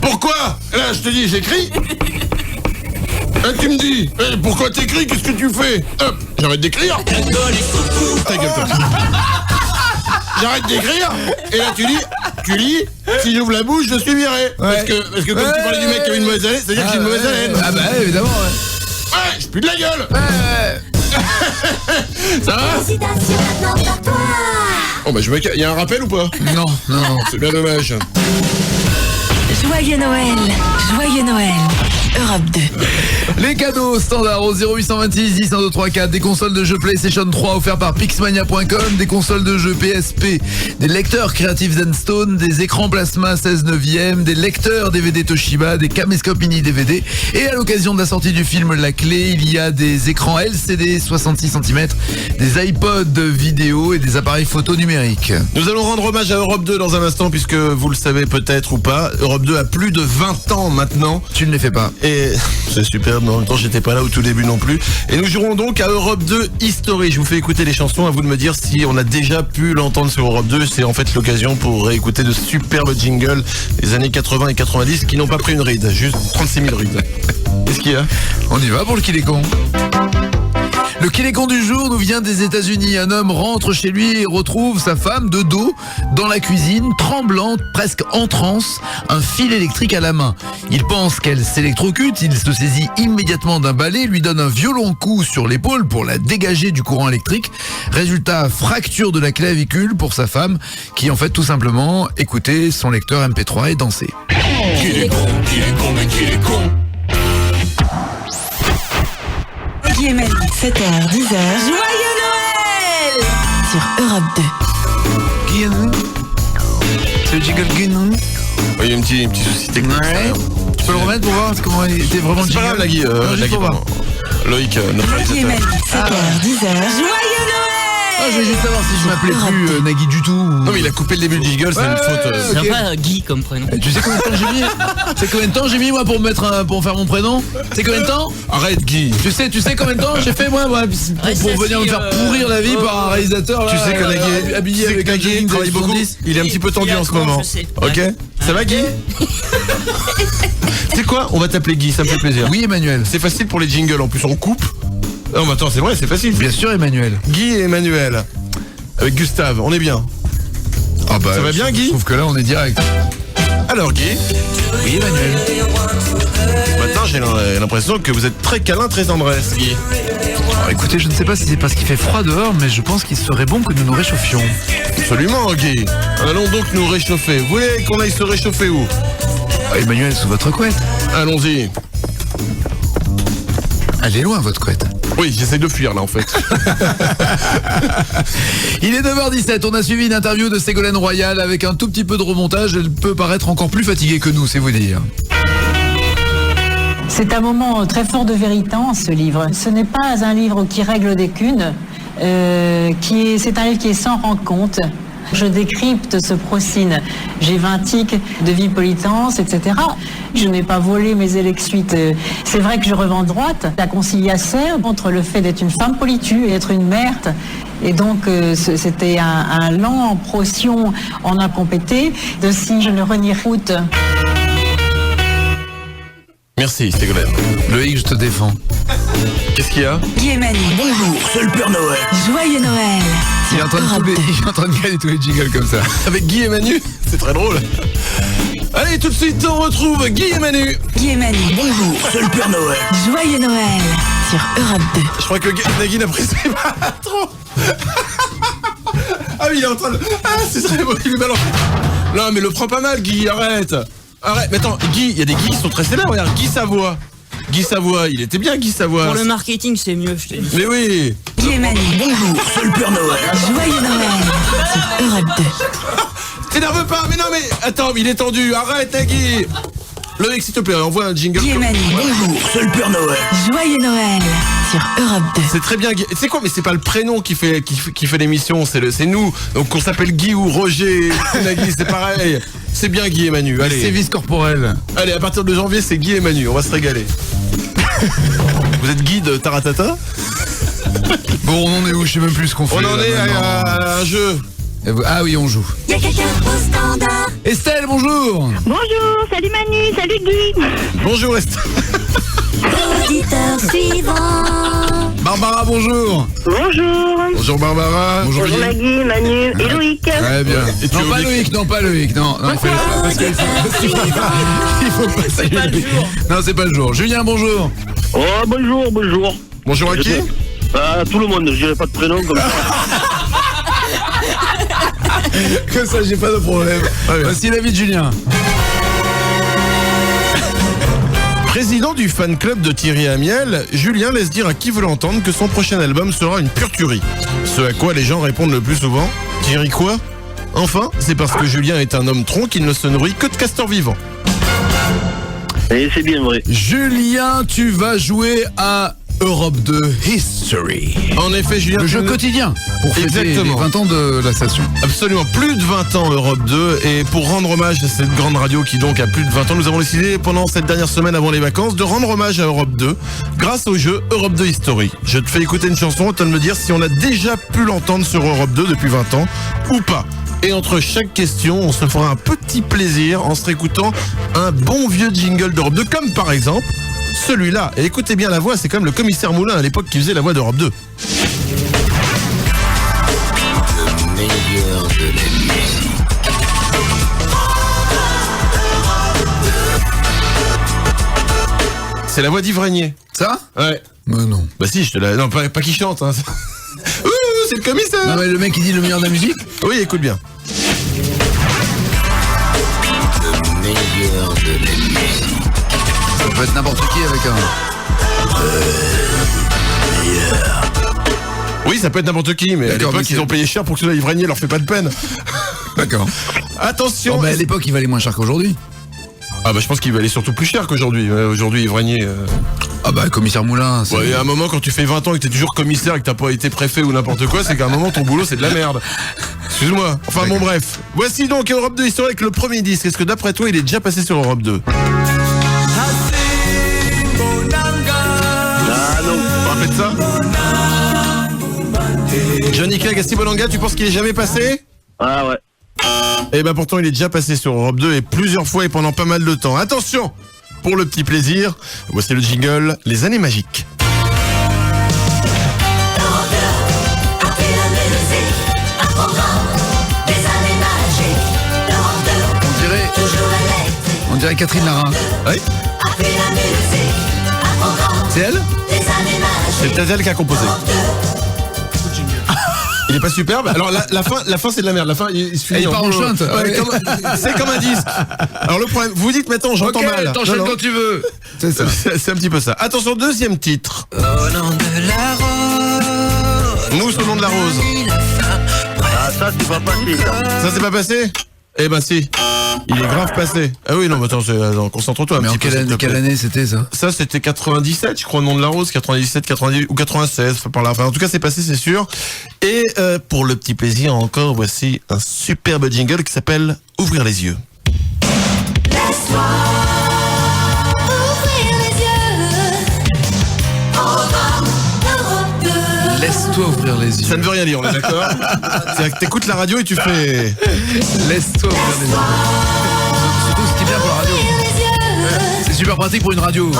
Pourquoi? Là, je te dis, j'écris. Tu me dis, pourquoi t'écris? Qu'est-ce que tu fais? Hop, j'arrête d'écrire. Ta gueule, toi. J'arrête d'écrire. Et là, tu lis, si j'ouvre la bouche, je suis viré. Ouais. Parce que comme tu parlais du mec qui avait une mauvaise haleine, c'est-à-dire que j'ai une mauvaise haleine. Ah bah évidemment, ouais. Ouais, je pue de la gueule. Ça va? Oh bah il y a un rappel ou pas? Non. C'est bien dommage. Joyeux Noël, joyeux Noël. Europe 2. Les cadeaux standards au 0826 10 1 2 3 4, des consoles de jeux PlayStation 3 offerts par Pixmania.com, des consoles de jeux PSP, des lecteurs Creative Zenstone, des écrans plasma 16/9, des lecteurs DVD Toshiba, des caméscopes mini DVD, et à l'occasion de la sortie du film La Clé, il y a des écrans LCD 66 cm, des iPods vidéo et des appareils photo numériques. Nous allons rendre hommage à Europe 2 dans un instant, puisque vous le savez peut-être ou pas, Europe 2 a plus de 20 ans maintenant. Tu ne les fais pas. Et c'est super, mais en même temps j'étais pas là au tout début non plus. Et nous jouerons donc à Europe 2 History. Je vous fais écouter les chansons, à vous de me dire si on a déjà pu l'entendre sur Europe 2. C'est en fait l'occasion pour réécouter de superbes jingles des années 80 et 90 qui n'ont pas pris une ride, juste 36 000 rides. Qu'est-ce qu'il y a? On y va pour le qu'il est con. Le Kélécon du jour nous vient des États-Unis. Un homme rentre chez lui et retrouve sa femme de dos dans la cuisine, tremblante, presque en transe, un fil électrique à la main. Il pense qu'elle s'électrocute, il se saisit immédiatement d'un balai, lui donne un violent coup sur l'épaule pour la dégager du courant électrique. Résultat, fracture de la clavicule pour sa femme qui en fait tout simplement écoutait son lecteur MP3 et dansait. Qu'il est con, mais qu'il est con. Guy et Manu, 7h, 10h. Joyeux Noël Sur Europe 2. Guy et Manu. C'est le jingle Guy et Manu. Il y a un petit souci technique. Ouais. Tu peux le remettre pour voir comment il était vraiment le C'est pas grave, jingle. la Guy, pardon. Loïc, notre Guy et Manu, 7h, 10h. Joyeux Noël Je vais juste savoir si je m'appelais plus Nagui du tout. Non mais il a coupé le début du jingle, c'est une faute. C'est pas Guy comme prénom. Tu sais combien de temps j'ai mis C'est combien de temps j'ai mis moi pour faire mon prénom C'est combien de temps Arrête Guy. Tu sais combien de temps j'ai fait moi pour venir me faire pourrir la vie par un réalisateur là, Tu sais que Nagui habillé avec un jean travaille beaucoup. Il est un petit peu tendu en ce moment. Ok. Ça va Guy? C'est quoi? On va t'appeler Guy, ça me fait plaisir. Oui Emmanuel. C'est facile pour les jingles, en plus on coupe. Non mais attends, c'est vrai, c'est facile. Bien sûr Emmanuel. Guy et Emmanuel. Avec Gustave, on est bien. Ah bah, ça va bien Guy? Je trouve que là on est direct. Alors Guy? Oui Emmanuel. Maintenant j'ai l'impression que vous êtes très câlin, très tendresse Guy. Alors, écoutez, je ne sais pas si c'est parce qu'il fait froid dehors, mais je pense qu'il serait bon que nous nous réchauffions. Absolument Guy. Allons donc nous réchauffer. Vous voulez qu'on aille se réchauffer où? Emmanuel, sous votre couette. Allons-y. Elle est loin votre couette. Oui, j'essaie de fuir là en fait. Il est 9h17, on a suivi une interview de Ségolène Royal avec un tout petit peu de remontage. Elle peut paraître encore plus fatiguée que nous, c'est vous dire. C'est un moment très fort de vérité, ce livre. Ce n'est pas un livre qui règle des cunes, c'est un livre qui est sans rencontre. Je décrypte ce procine. J'ai 20 tics de vie politance, etc. Je n'ai pas volé mes élections. C'est vrai que je revends droite. La conciliation entre le fait d'être une femme politiue et être une mère. Et donc, c'était un lent procession en incompété de si je ne renie route. Merci Ségolène. Loïc, je te défends. Qu'est-ce qu'il y a? Guy et Manu. Bonjour, c'est le Père Noël. Joyeux Noël. Il est en train de caler tous les jingles comme ça. Avec Guy et Manu, c'est très drôle. Allez, tout de suite, on retrouve Guy et Manu. Guy et Manu. Bonjour, c'est le Père Noël. Joyeux Noël. Sur Europe 2. Je crois que Nagui n'apprécie pas trop. Ah oui, il est en train de... Ah, c'est très beau, il est balancé. Non, mais le prends pas mal, Guy, arrête. Arrête, mais attends, Guy, il y a des Guy qui sont très célèbres, regarde, Guy Savoie. Guy Savoie, il était bien Guy Savoie. Pour le marketing, c'est mieux, je te dis. Mais oui. Guy et Manu. Bonjour, c'est le Père Noël. Joyeux Noël. Sur Europe 2. T'énerve pas, mais non, mais attends, il est tendu, arrête, Nagui. Loïc, s'il te plaît, envoie un jingle. Guy et Manu. Bonjour, c'est le Père Noël. Joyeux Noël. Sur Europe 2. C'est très bien Guy. Tu sais quoi, mais c'est pas le prénom qui fait l'émission, c'est nous. Donc qu'on s'appelle Guy ou Roger ou Nagui, c'est pareil. C'est bien Guy et Manu. Allez. C'est vice corporel. Allez, à partir de janvier, c'est Guy et Manu. On va se régaler. Vous êtes Guy de Taratata? Bon, on en est où? Je sais même plus ce qu'on fait. On en est à un jeu. Ah oui, on joue. Y'a quelqu'un au standard. Estelle, bonjour. Bonjour, salut Manu, salut Guy. Bonjour Estelle. Auditeur suivant. Barbara, bonjour. Bonjour. Bonjour Barbara. Bonjour Bonjour Guy. Maggie, Manu et Loïc. Très bien. Et tu Non, pas Loïc, non, pas Loïc. Non, il fallait pas. Parce qu'il faut pas saluer Loïc. Non, c'est pas le jour. Julien, bonjour. Oh, bonjour, bonjour. Bonjour à qui? Tout le monde, je dirais pas de prénom comme ça. Comme ça, j'ai pas de problème. Voici l'avis de Julien. Président du fan club de Thierry Amiel, Julien laisse dire à qui veut l'entendre que son prochain album sera une pure tuerie. Ce à quoi les gens répondent le plus souvent: Thierry quoi? Enfin, c'est parce que Julien est un homme tronc qu'il ne se nourrit que de castors vivants. Et c'est bien vrai. Julien, tu vas jouer à Europe 2 History. En effet, Julien, le jeu quotidien pour fêter exactement les 20 ans de la station. Absolument, plus de 20 ans Europe 2. Et pour rendre hommage à cette grande radio qui donc a plus de 20 ans, nous avons décidé pendant cette dernière semaine avant les vacances de rendre hommage à Europe 2 grâce au jeu Europe 2 History. Je te fais écouter une chanson, à toi de me dire si on a déjà pu l'entendre sur Europe 2 depuis 20 ans ou pas. Et entre chaque question, on se fera un petit plaisir en se réécoutant un bon vieux jingle d'Europe 2, comme par exemple celui-là. Et écoutez bien la voix, c'est comme le commissaire Moulin à l'époque qui faisait la voix d'Europe 2. Le meilleur de la musique. C'est la voix d'Yves Régnier. Ça? Ouais. Mais non. Bah si, je te la... Non, pas qui chante, hein. Ouh, c'est le commissaire. Non mais le mec il dit le meilleur de la musique. Oui, écoute bien. Le meilleur de la musique. Ça peut être n'importe qui avec un... Oui, ça peut être n'importe qui, mais à D'accord, l'époque, mais ils ont payé cher pour que ce soit Yves Régnier, leur fait pas de peine. D'accord. Attention. Bon, mais à l'époque il valait moins cher qu'aujourd'hui. Ah bah je pense qu'il valait surtout plus cher qu'aujourd'hui. Aujourd'hui, Yves Régnier... Ah bah commissaire Moulin, c'est... Ouais, et à un moment, quand tu fais 20 ans et que t'es toujours commissaire et que t'as pas été préfet ou n'importe quoi, c'est qu'à un moment, ton boulot, c'est de la merde. Excuse-moi. Enfin bon, bref. Voici donc Europe 2 historique, le premier disque. Est-ce que d'après toi, il est déjà passé sur Europe 2? Ah non. Rappelle ça. Johnny Clegg, Asibonanga, tu penses qu'il est jamais passé? Ah ouais. Eh ben pourtant, il est déjà passé sur Europe 2 et plusieurs fois et pendant pas mal de temps. Attention! Pour le petit plaisir, voici le jingle Les années magiques. On dirait Catherine Lara. Oui. C'est elle? C'est peut-être elle qui a composé. Il est pas superbe. Alors la fin c'est de la merde. La fin il se finit. Il part en chante. Ouais, c'est comme un disque. Alors le problème, vous dites maintenant j'entends mal. T'enchaînes quand tu veux. C'est ça. C'est un petit peu ça. Attention, deuxième titre. Au nom de la rose. Mousse au nom de la rose. Ah ça c'est pas passé ça. Ça c'est pas passé? Eh ben si. Il est grave passé. Ah oui non mais attends, concentre-toi un Mais petit peu. quelle année c'était ça? Ça c'était 97 je crois, au nom de la rose, 97, 98 ou 96 par là. Enfin en tout cas c'est passé c'est sûr. Et pour le petit plaisir encore, voici un superbe jingle qui s'appelle Ouvrir les yeux. Laisse-toi ouvrir les yeux. Programme Europe 2. Laisse-toi ouvrir les yeux. Ça ne veut rien dire, on est d'accord? C'est-à-dire que t'écoutes la radio et tu fais... Laisse-toi ouvrir les yeux. Surtout ce qui est bien pour la radio. C'est super pratique pour une radio.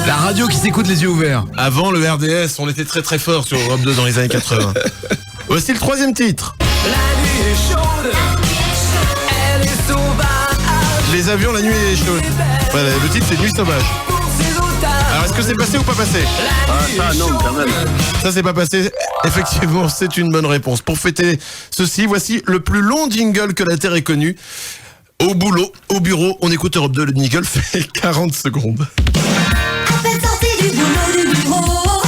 La radio qui s'écoute les yeux ouverts. Avant le RDS, on était très très fort sur Europe 2 dans les années 80. Voici le troisième titre. La nuit est chaude. Elle est sauvage. Les avions, la nuit est chaude. Voilà, le titre c'est Nuit sauvage. Alors est-ce que c'est passé ou pas passé? Ah ça non quand même. Ça c'est pas passé. Effectivement, c'est une bonne réponse. Pour fêter ceci, voici le plus long jingle que la Terre ait connu. Au boulot, au bureau, on écoute Europe 2, le jingle fait 40 secondes. À peine sorti du boulot du bureau,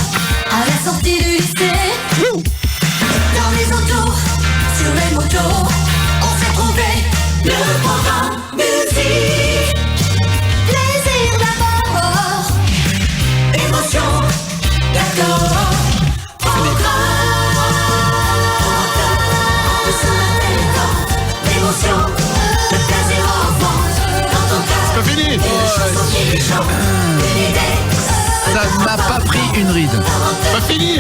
à la sortie du lycée, dans les autos, sur les motos, on s'est trouvé le programme musique. Plaisir d'abord, émotion, d'accord, programme. On se la détente, l'émotion, le plaisir enfant, dans ton cœur. C'est pas fini. Ça m'a pas pris une ride. Pas fini.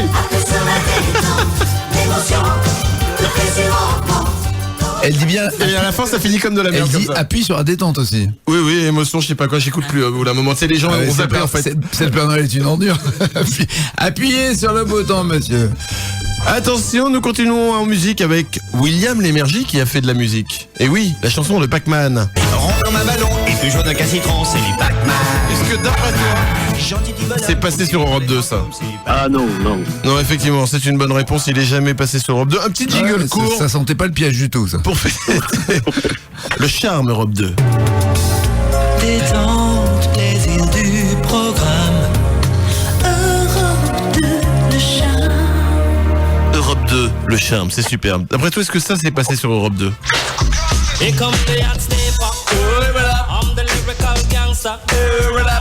Elle dit bien. Et à la fin, ça finit comme de la merde. Elle dit comme ça. appuie sur la détente aussi. Oui, oui, émotion, je sais pas quoi, j'écoute plus. Au moment, tu sais, les gens Ah ouais, on c'est s'appelle le en fait. c'est le Père Noël est une ordure. Appuyez sur le bouton, monsieur. Attention, nous continuons en musique avec William Lémergie qui a fait de la musique. Et oui, la chanson de Pac-Man. Rentre comme un ballon et toujours d'un casse-citron, c'est du Pac-Man. Est-ce que d'après toi, c'est passé sur Europe 2 ça? Ah non, non. Non, effectivement, c'est une bonne réponse, il est jamais passé sur Europe 2. Un petit jingle Ouais, court ça sentait pas le piège du tout, ça. pour fêter le charme Europe 2. Détente, plaisir du programme. Europe 2, le charme. Europe 2, le charme, c'est superbe. D'après toi, est-ce que ça s'est passé sur Europe 2? Here comes the hot stepper. I'm the lyrical gangster.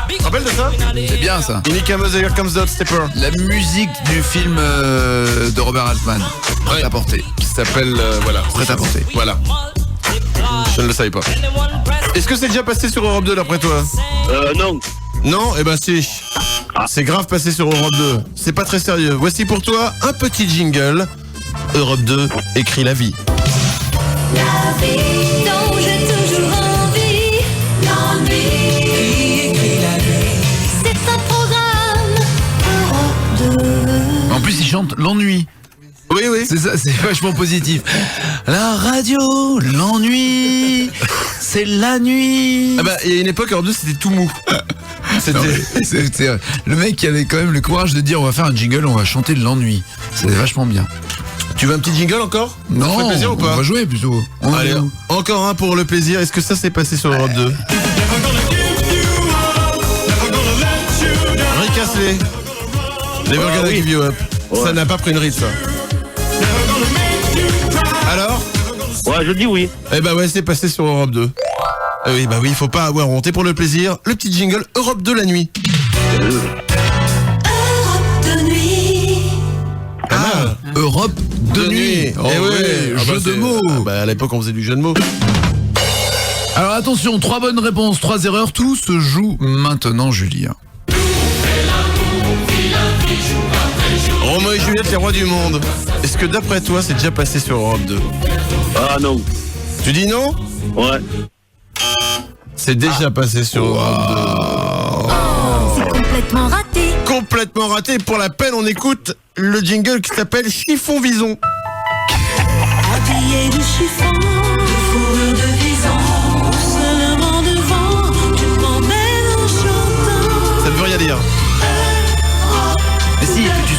Tu te rappelles de ça? C'est bien ça. Unique Amos, Here Comes the Hot Stepper. La musique du film de Robert Altman. Prêt à porter. Qui s'appelle, voilà. Prêt à porter. Voilà. Je ne le savais pas. Est-ce que c'est déjà passé sur Europe 2 d'après toi? Non. Non? Eh ben si. C'est grave passé sur Europe 2. C'est pas très sérieux. Voici pour toi un petit jingle. Europe 2 écrit la vie. La vie dont j'ai toujours envie, l'ennui. Qui écrit la chante l'ennui. Oui. C'est ça, c'est vachement positif. La radio, l'ennui, c'est la nuit. Ah bah, il y a une époque, en deux, c'était tout mou. C'est le mec qui avait quand même le courage de dire on va faire un jingle, on va chanter de l'ennui. C'est vachement bien. Tu veux un petit jingle encore? Non, ça fait plaisir ou pas? On va jouer plutôt. Allez, encore un pour le plaisir. Est-ce que ça s'est passé sur Europe 2? Rick Astley. Never gonna give you up. Ça n'a pas pris une ride, ça. Alors? Ouais, je dis oui. Eh bah ouais, c'est passé sur Europe 2. Oui, bah oui, il faut pas avoir honte. Et pour le plaisir, le petit jingle Europe 2 la nuit. Europe de nuit. Oh Eh ouais, jeu de mots. À l'époque, on faisait du jeu de mots. Alors attention, 3 bonnes réponses, 3 erreurs, tout se joue maintenant, Julien. Romain et Juliette, les rois du monde. Est-ce que d'après toi, c'est déjà passé sur Europe 2? Ah non. Tu dis non? Ouais. C'est déjà passé sur Europe 2. C'est complètement raté. Complètement raté. Pour la peine, on écoute le jingle qui s'appelle Chiffon Vison. Habillé de chiffon, de fourrure de vison, seulement devant, tu m'emmènes en chantant. Ça ne veut rien dire. Mais si, que tu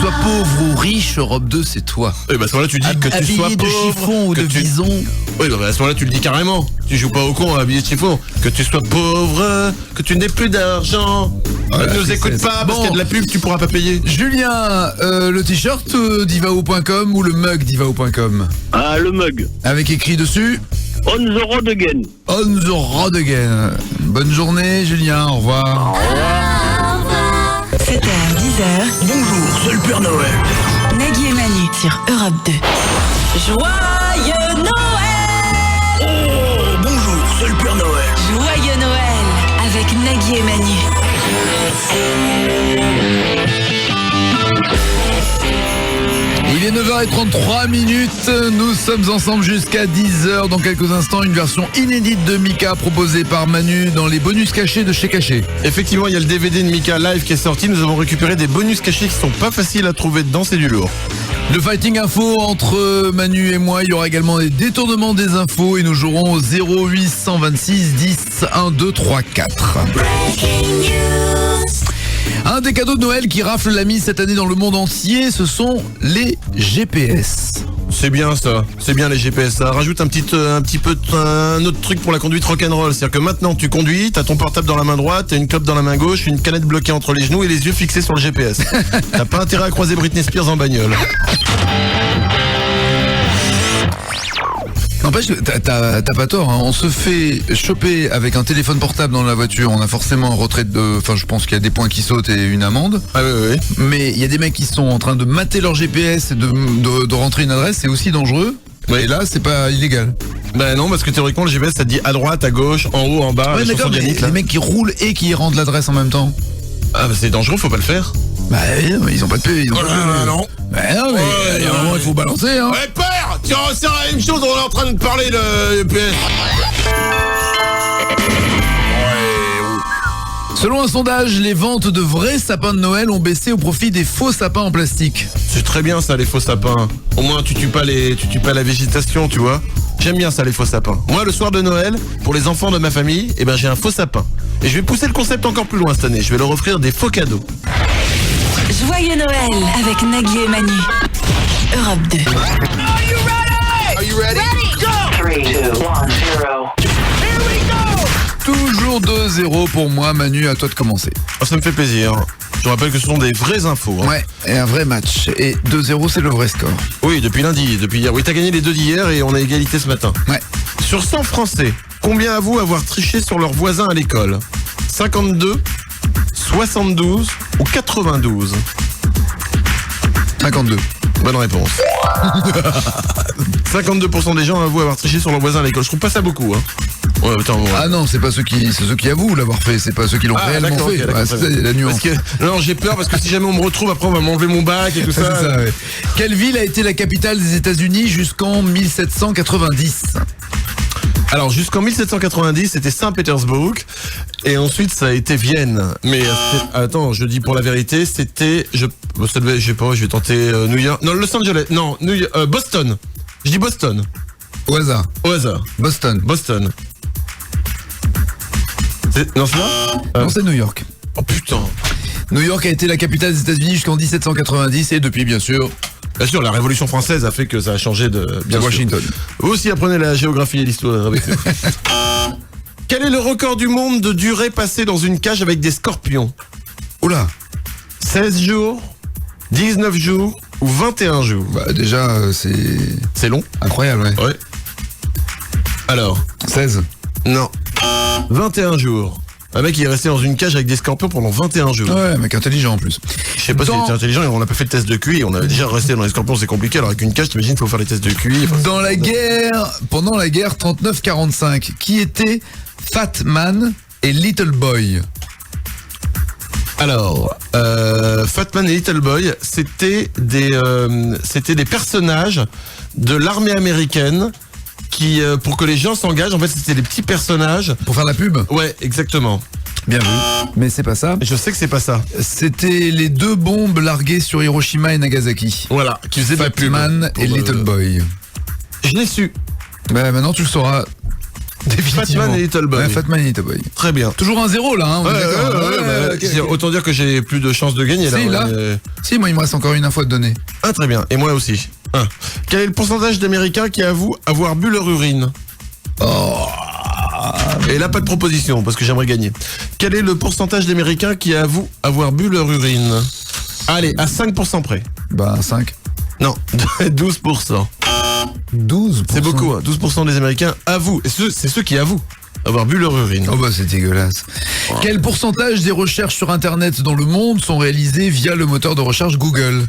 sois pauvre ou riche, Europe 2, c'est toi. Oui, bah à ce moment-là, tu dis que tu sois habillé pauvre. de chiffon ou de vison. Oui, bah à ce moment-là, tu le dis carrément. Tu joues pas au con habillé de chiffon. Que tu sois pauvre, que tu n'aies plus d'argent. Voilà, ne nous écoute pas parce qu'il y a de la pub, tu pourras pas payer. Julien, le t-shirt divao.com ou le mug divao.com? Ah, le mug. Avec écrit dessus On the road again. On the road again. Bonne journée, Julien. Au revoir. 7h, 10h. Bonjour, c'est le Père Noël. Nagui et Manu sur Europe 2. Joyeux Noël! Oh, bonjour, c'est le Père Noël. Joyeux Noël avec Nagui et Manu. Il est 9h33 minutes, nous sommes ensemble jusqu'à 10h. Dans quelques instants, une version inédite de Mika proposée par Manu dans les bonus cachés de chez Caché. Effectivement, il y a le DVD de Mika Live qui est sorti. Nous avons récupéré des bonus cachés qui sont pas faciles à trouver dedans, c'est du lourd. Le fighting info entre Manu et moi, il y aura également des détournements des infos et nous jouerons au 0826 10 1 2 3 4. Un des cadeaux de Noël qui rafle la mise cette année dans le monde entier, ce sont les GPS. C'est bien ça, c'est bien les GPS. Ça rajoute un autre truc pour la conduite rock'n'roll. C'est-à-dire que maintenant tu conduis, t'as ton portable dans la main droite, t'as une clope dans la main gauche, une canette bloquée entre les genoux et les yeux fixés sur le GPS. T'as pas intérêt à croiser Britney Spears en bagnole. N'empêche, t'as pas tort, hein. On se fait choper avec un téléphone portable dans la voiture, on a forcément un retrait de... Enfin, je pense qu'il y a des points qui sautent et une amende. Ah oui. Mais il y a des mecs qui sont en train de mater leur GPS et de rentrer une adresse, c'est aussi dangereux. Et là, c'est pas illégal. Bah non, parce que théoriquement, le GPS, ça te dit à droite, à gauche, en haut, en bas. Ouais, d'accord, mais les mecs qui roulent et qui rendent l'adresse en même temps. Ah bah c'est dangereux, faut pas le faire. Bah oui, ils ont pas de paix. Non. Bah non, mais il y a un moment, il faut balancer, hein. Ouais, père, tu ressens la même chose, on est en train de parler de PS. Selon un sondage, les ventes de vrais sapins de Noël ont baissé au profit des faux sapins en plastique. C'est très bien ça, les faux sapins. Au moins tu tues pas la végétation, tu vois. J'aime bien ça, les faux sapins. Moi, le soir de Noël, pour les enfants de ma famille, j'ai un faux sapin. Et je vais pousser le concept encore plus loin cette année. Je vais leur offrir des faux cadeaux. Joyeux Noël avec Nagui et Manu. Europe 2. Are you ready? Go! 3, 2, 1, 0. Toujours 2-0 pour moi, Manu, à toi de commencer. Oh, ça me fait plaisir. Je rappelle que ce sont des vraies infos. Hein. Ouais, et un vrai match. Et 2-0, c'est le vrai score. Oui, depuis lundi, depuis hier. Oui, t'as gagné les deux d'hier et on a égalité ce matin. Ouais. Sur 100 Français, combien avouent avoir triché sur leurs voisins à l'école? 52, 72 ou 92? 52. Bonne réponse. 52% des gens avouent avoir triché sur leurs voisins à l'école. Je trouve pas ça beaucoup, hein. Ouais, attends, ouais. Ah non, c'est ceux qui avouent l'avoir fait, c'est pas ceux qui l'ont réellement fait. Okay, c'est ça, la nuance. Non, j'ai peur parce que si jamais on me retrouve, après on va m'enlever mon bac et tout ça. C'est ça, ouais. Quelle ville a été la capitale des États-Unis jusqu'en 1790? Alors jusqu'en 1790, c'était Saint-Pétersbourg et ensuite ça a été Vienne. Mais attends, je dis pour la vérité, c'était je sais pas, je vais tenter New York. Non, Los Angeles. Non, Boston. Je dis Boston. Au hasard. Boston. Non, c'est là Non, c'est New York. Oh putain. New York a été la capitale des États-Unis jusqu'en 1790 et depuis, bien sûr, la Révolution française a fait que ça a changé de Washington. Vous aussi apprenez la géographie et l'histoire avec nous. Quel est le record du monde de durée passée dans une cage avec des scorpions? Oula. 16 jours, 19 jours ou 21 jours? Bah déjà, c'est long. Incroyable, ouais. Ouais. Alors 16. Non. 21 jours. Un mec il est resté dans une cage avec des scorpions pendant 21 jours. Ouais, mec intelligent en plus. Je sais pas s'il était intelligent, on n'a pas fait de test de QI, on avait déjà resté dans les scorpions, c'est compliqué, alors avec une cage, t'imagines, il faut faire les tests de QI. Pendant la guerre 39-45, qui étaient Fat Man et Little Boy? Alors, Fat Man et Little Boy, c'était des personnages de l'armée américaine qui, pour que les gens s'engagent, en fait, c'était des petits personnages. Pour faire la pub? Ouais, exactement. Bien vu. Mais c'est pas ça. Je sais que c'est pas ça. C'était les 2 bombes larguées sur Hiroshima et Nagasaki. Voilà, qui faisaient de la pub. Fat Man et Little Boy. Je l'ai su. Bah maintenant tu le sauras. Définitivement. Fat Man et Little Boy. Ouais, Fat Man et Little Boy. Très bien. Toujours 1-0 là, hein, on est d'accord. Okay. Autant dire que j'ai plus de chances de gagner là. Si, moi il me reste encore une info à te donner. Ah très bien, et moi aussi. Quel est le pourcentage d'Américains qui avouent avoir bu leur urine? Et là pas de proposition parce que j'aimerais gagner. Quel est le pourcentage d'Américains qui avouent avoir bu leur urine? Allez, à 5% près. Bah 5. Non, 12%. 12%. C'est beaucoup, hein. 12% des Américains avouent, et c'est ceux qui avouent avoir bu leur urine. Oh bah c'est dégueulasse. Ouais. Quel pourcentage des recherches sur internet dans le monde sont réalisées via le moteur de recherche Google?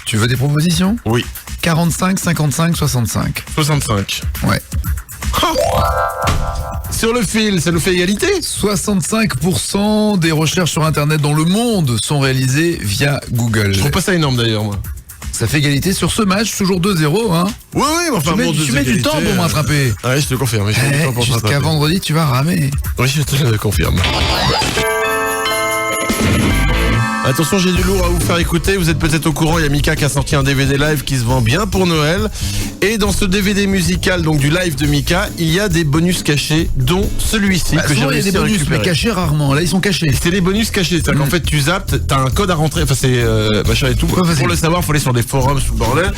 Tu veux des propositions? Oui. 45, 55, 65. 65. Ouais. Sur le fil, ça nous fait égalité? 65% des recherches sur internet dans le monde sont réalisées via Google. Je trouve pas ça énorme d'ailleurs moi. Ça fait égalité sur ce match, toujours 2-0, hein. Oui, mais enfin bon, tu mets du temps pour m'attraper. Ouais, je te confirme. Jusqu'à vendredi, tu vas ramer. Oui, je te le confirme. Attention, j'ai du lourd à vous faire écouter. Vous êtes peut-être au courant, il y a Mika qui a sorti un DVD live qui se vend bien pour Noël. Et dans ce DVD musical, donc du live de Mika, il y a des bonus cachés, dont celui-ci que j'ai réussi à récupérer. Il y a des bonus, mais cachés rarement. Là, ils sont cachés. C'est des bonus cachés. C'est-à-dire qu'en fait, tu zappes, t'as un code à rentrer. Enfin, c'est machin et tout. Pour le savoir, faut aller sur des forums, sous le bordel.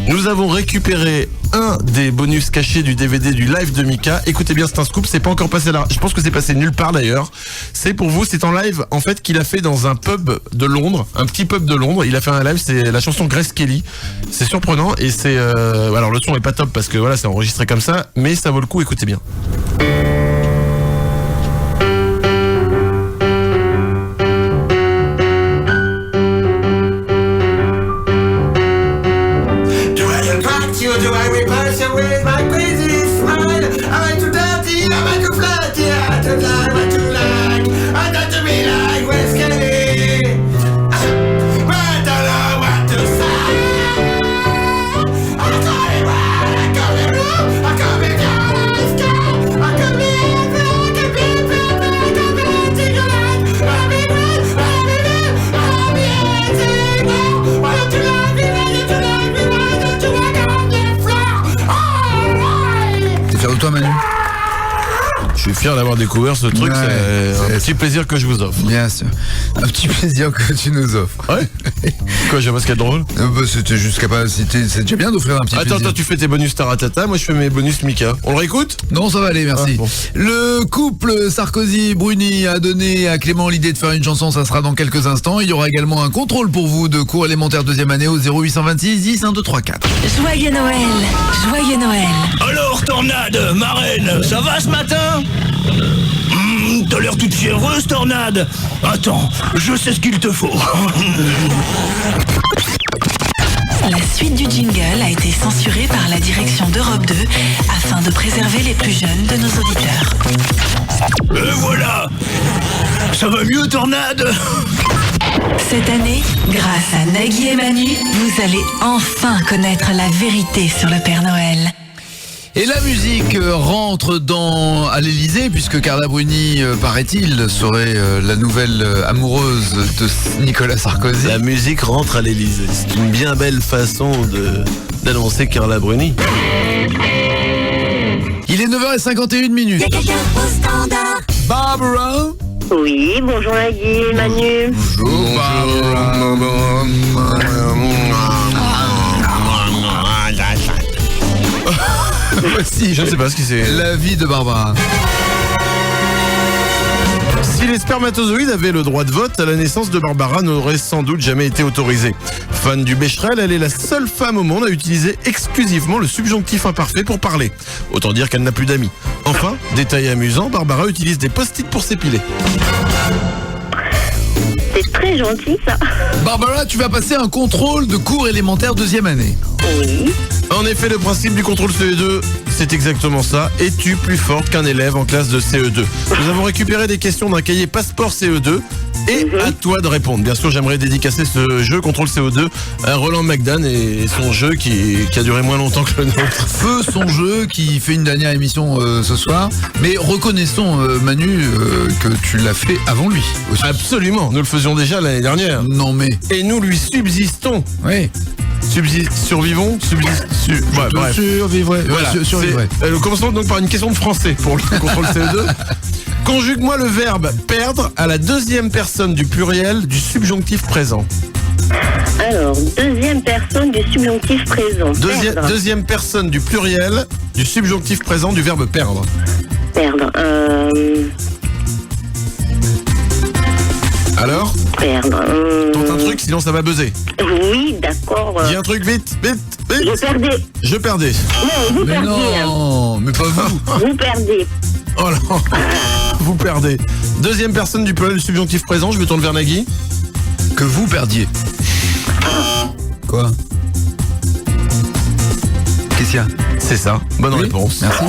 Nous avons récupéré un des bonus cachés du DVD du live de Mika. Écoutez bien, c'est un scoop. C'est pas encore passé là. Je pense que c'est passé nulle part d'ailleurs. C'est pour vous. C'est en live, en fait, qu'il a fait dans un pub de Londres, un petit pub de Londres. Il a fait un live, c'est la chanson Grace Kelly. C'est surprenant et c'est alors le son est pas top parce que voilà, c'est enregistré comme ça, mais ça vaut le coup, écoutez bien. Toi, Manu? Je suis fier d'avoir découvert ce truc, ouais, c'est un petit plaisir que je vous offre. Bien sûr. Un petit plaisir que tu nous offres. Ouais. Quoi, j'ai pas ce qu'il y a de drôle? Bah, c'était juste capable, c'est déjà bien d'offrir un petit plaisir. Attends, toi tu fais tes bonus Taratata, moi je fais mes bonus Mika. On le réécoute? Non, ça va aller, merci. Bon. Le couple Sarkozy-Bruni a donné à Clément l'idée de faire une chanson, ça sera dans quelques instants. Il y aura également un contrôle pour vous de cours élémentaire deuxième année au 0826 10 1 2 3 4. Joyeux Noël, joyeux Noël. Alors, Tornade, marraine, ça va ce matin? T'as l'air toute fiévreuse, Tornade. Attends, je sais ce qu'il te faut. La suite du jingle a été censurée par la direction d'Europe 2 afin de préserver les plus jeunes de nos auditeurs. Et voilà. Ça va mieux, Tornade? Cette année, grâce à Nagui et Manu, vous allez enfin connaître la vérité sur le Père Noël. Et la musique rentre à l'Elysée, puisque Carla Bruni, paraît-il, serait la nouvelle amoureuse de Nicolas Sarkozy. La musique rentre à l'Elysée. C'est une bien belle façon d'annoncer Carla Bruni. Il est 9h51 minutes. Barbara. Oui, bonjour Nagui et Manu. Bonjour Barbara. Voici, je ne sais pas ce que c'est. La vie de Barbara. Si les spermatozoïdes avaient le droit de vote, la naissance de Barbara n'aurait sans doute jamais été autorisée. Fan du Becherel, elle est la seule femme au monde à utiliser exclusivement le subjonctif imparfait pour parler. Autant dire qu'elle n'a plus d'amis. Enfin, détail amusant, Barbara utilise des post-it pour s'épiler. C'est très gentil ça. Barbara, tu vas passer un contrôle de cours élémentaire 2e année. Oui. En effet, le principe du contrôle CE2, c'est exactement ça. Es-tu plus forte qu'un élève en classe de CE2 ? Nous avons récupéré des questions d'un cahier passeport CE2 et à toi de répondre. Bien sûr, j'aimerais dédicacer ce jeu contrôle CE2 à Roland McDan et son jeu qui a duré moins longtemps que le nôtre. Feu son jeu qui fait une dernière émission ce soir. Mais reconnaissons, Manu, que tu l'as fait avant lui aussi. Absolument, nous le faisions déjà l'année dernière. Non mais... Et nous lui subsistons. Oui. Survivons. Bref. Survivrai. Voilà, survivrai. Commençons donc par une question de français pour le contrôle CE2. Conjugue-moi le verbe perdre à la deuxième personne du pluriel du subjonctif présent. Alors, deuxième personne du subjonctif présent. Deuxième personne du pluriel du subjonctif présent du verbe perdre. Perdre. Alors ? Perdre. Tente un truc, sinon ça va buzzer. Oui, d'accord. Dis un truc vite. Je perdais. Non, vous perdiez. Non, mais pas vous. Vous perdez. Oh là, vous perdez. Deuxième personne du pluriel du subjonctif présent, je me tourne vers Nagui. Que vous perdiez. Quoi ? Qu'est-ce qu'il y a ? C'est ça, bonne réponse. Merci.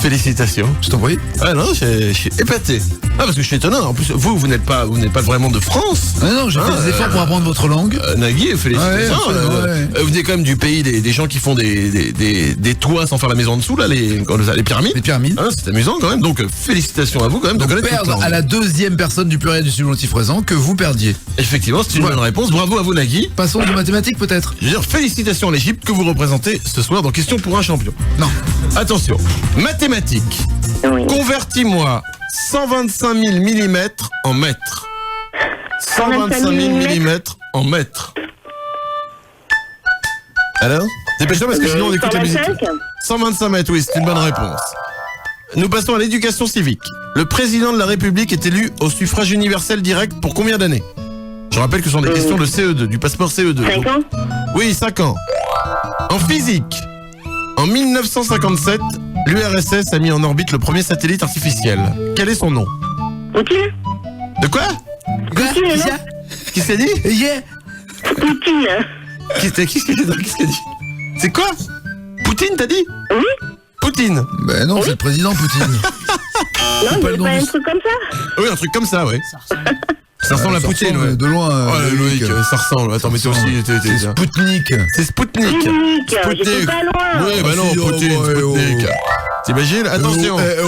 Félicitations. Je t'en prie. Ah non, je suis épaté. Ah, parce que je suis étonnant. En plus, vous n'êtes pas vraiment de France. Ah non, j'ai fait des efforts pour apprendre votre langue. Nagui, félicitations. Ouais. Vous venez quand même du pays des gens qui font des toits sans faire la maison en dessous, là, les pyramides. Les pyramides. Ah, c'est amusant quand même. Donc, félicitations à vous quand même. Donc, perdre à la deuxième personne du pluriel du subjonctif présent que vous perdiez. Effectivement, c'est une bonne réponse. Bravo à vous, Nagui. Passons de mathématiques peut-être. Je veux dire, félicitations à l'Égypte que vous représentez ce soir dans Question pour un champion. Non. Attention. Mathématiques. Oui. Convertis-moi 125 000 mm en mètres. 125 000 mm en mètres. Alors ? Dépêche-toi parce que sinon on écoute la musique. 125 mètres, oui, c'est une bonne réponse. Nous passons à l'éducation civique. Le président de la République est élu au suffrage universel direct pour combien d'années ? Je rappelle que ce sont des questions de CE2, du passeport CE2. 5 ans ? Oui, 5 ans. En physique, en 1957, l'URSS a mis en orbite le premier satellite artificiel. Quel est son nom ? Poutine ? De quoi ? Poutine, non ? Qui s'est dit ? Yeah. Poutine. Qu'est-ce qu'il a dit ? C'est quoi ? Poutine, t'as dit ? Oui. Poutine. Ben non, c'est le président Poutine. Non, il n'y a pas un truc comme ça ? Oui, un truc comme ça, oui. Ça ressemble à Poutine, ouais. De loin. Oh, Loïc, ça ressemble. Attends, mais toi aussi, c'est Spoutnik. C'est Spoutnik. J'étais pas loin. Oui, bah non, Poutine, Spoutnik. T'imagines ? Attention. Même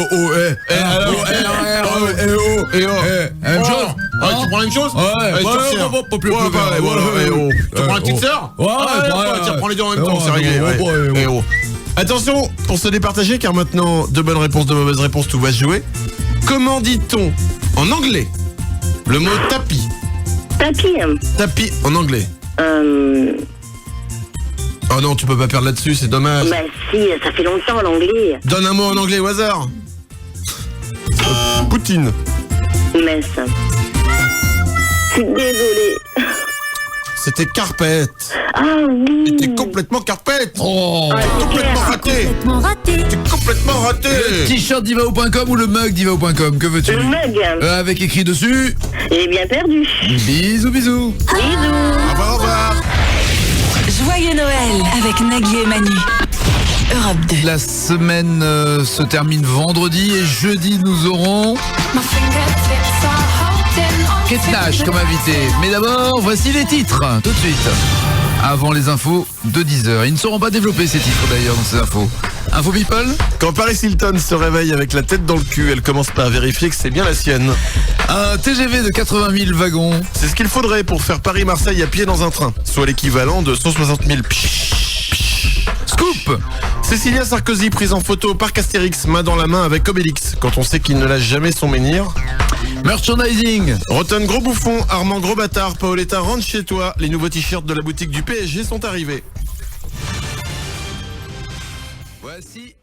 chose. Tu prends la même chose ? Ouais, pas plus. Tu prends la petite sœur ? Ouais, tu reprends les deux en même temps, c'est réglé. Attention, pour se départager, car maintenant, de bonnes réponses, de mauvaises réponses, tout va se jouer. Comment dit-on en anglais le mot tapis? Tapis en anglais. Oh non, tu peux pas perdre là-dessus, c'est dommage. Bah si, ça fait longtemps l'anglais. Donne un mot en anglais au hasard. Poutine. Mince. Je suis désolée. C'était carpette. Ah oui. C'était complètement carpette. Oh, complètement raté. T'es complètement raté. Le t-shirt divao.com ou le mug divao.com, que veux-tu? Le mug. Avec écrit dessus. Il est bien perdu. Bisous, bisous. Bisous. Au revoir. Joyeux Noël avec Nagui et Manu. Europe 2. La semaine se termine vendredi et jeudi nous aurons Kate Nash comme invité. Mais d'abord, voici les titres, tout de suite. avant les infos de 10h. Ils ne seront pas développés ces titres d'ailleurs dans ces infos. Info People. Quand Paris Hilton se réveille avec la tête dans le cul, elle commence par vérifier que c'est bien la sienne. Un TGV de 80 000 wagons. C'est ce qu'il faudrait pour faire Paris-Marseille à pied dans un train, soit l'équivalent de 160 000. Scoop. Cécilia Sarkozy prise en photo au parc Astérix, main dans la main avec Obélix, quand on sait qu'il ne lâche jamais son menhir. Merchandising. Rotten gros bouffon, Armand gros bâtard, Paoletta rentre chez toi, les nouveaux t-shirts de la boutique du PSG sont arrivés. Voici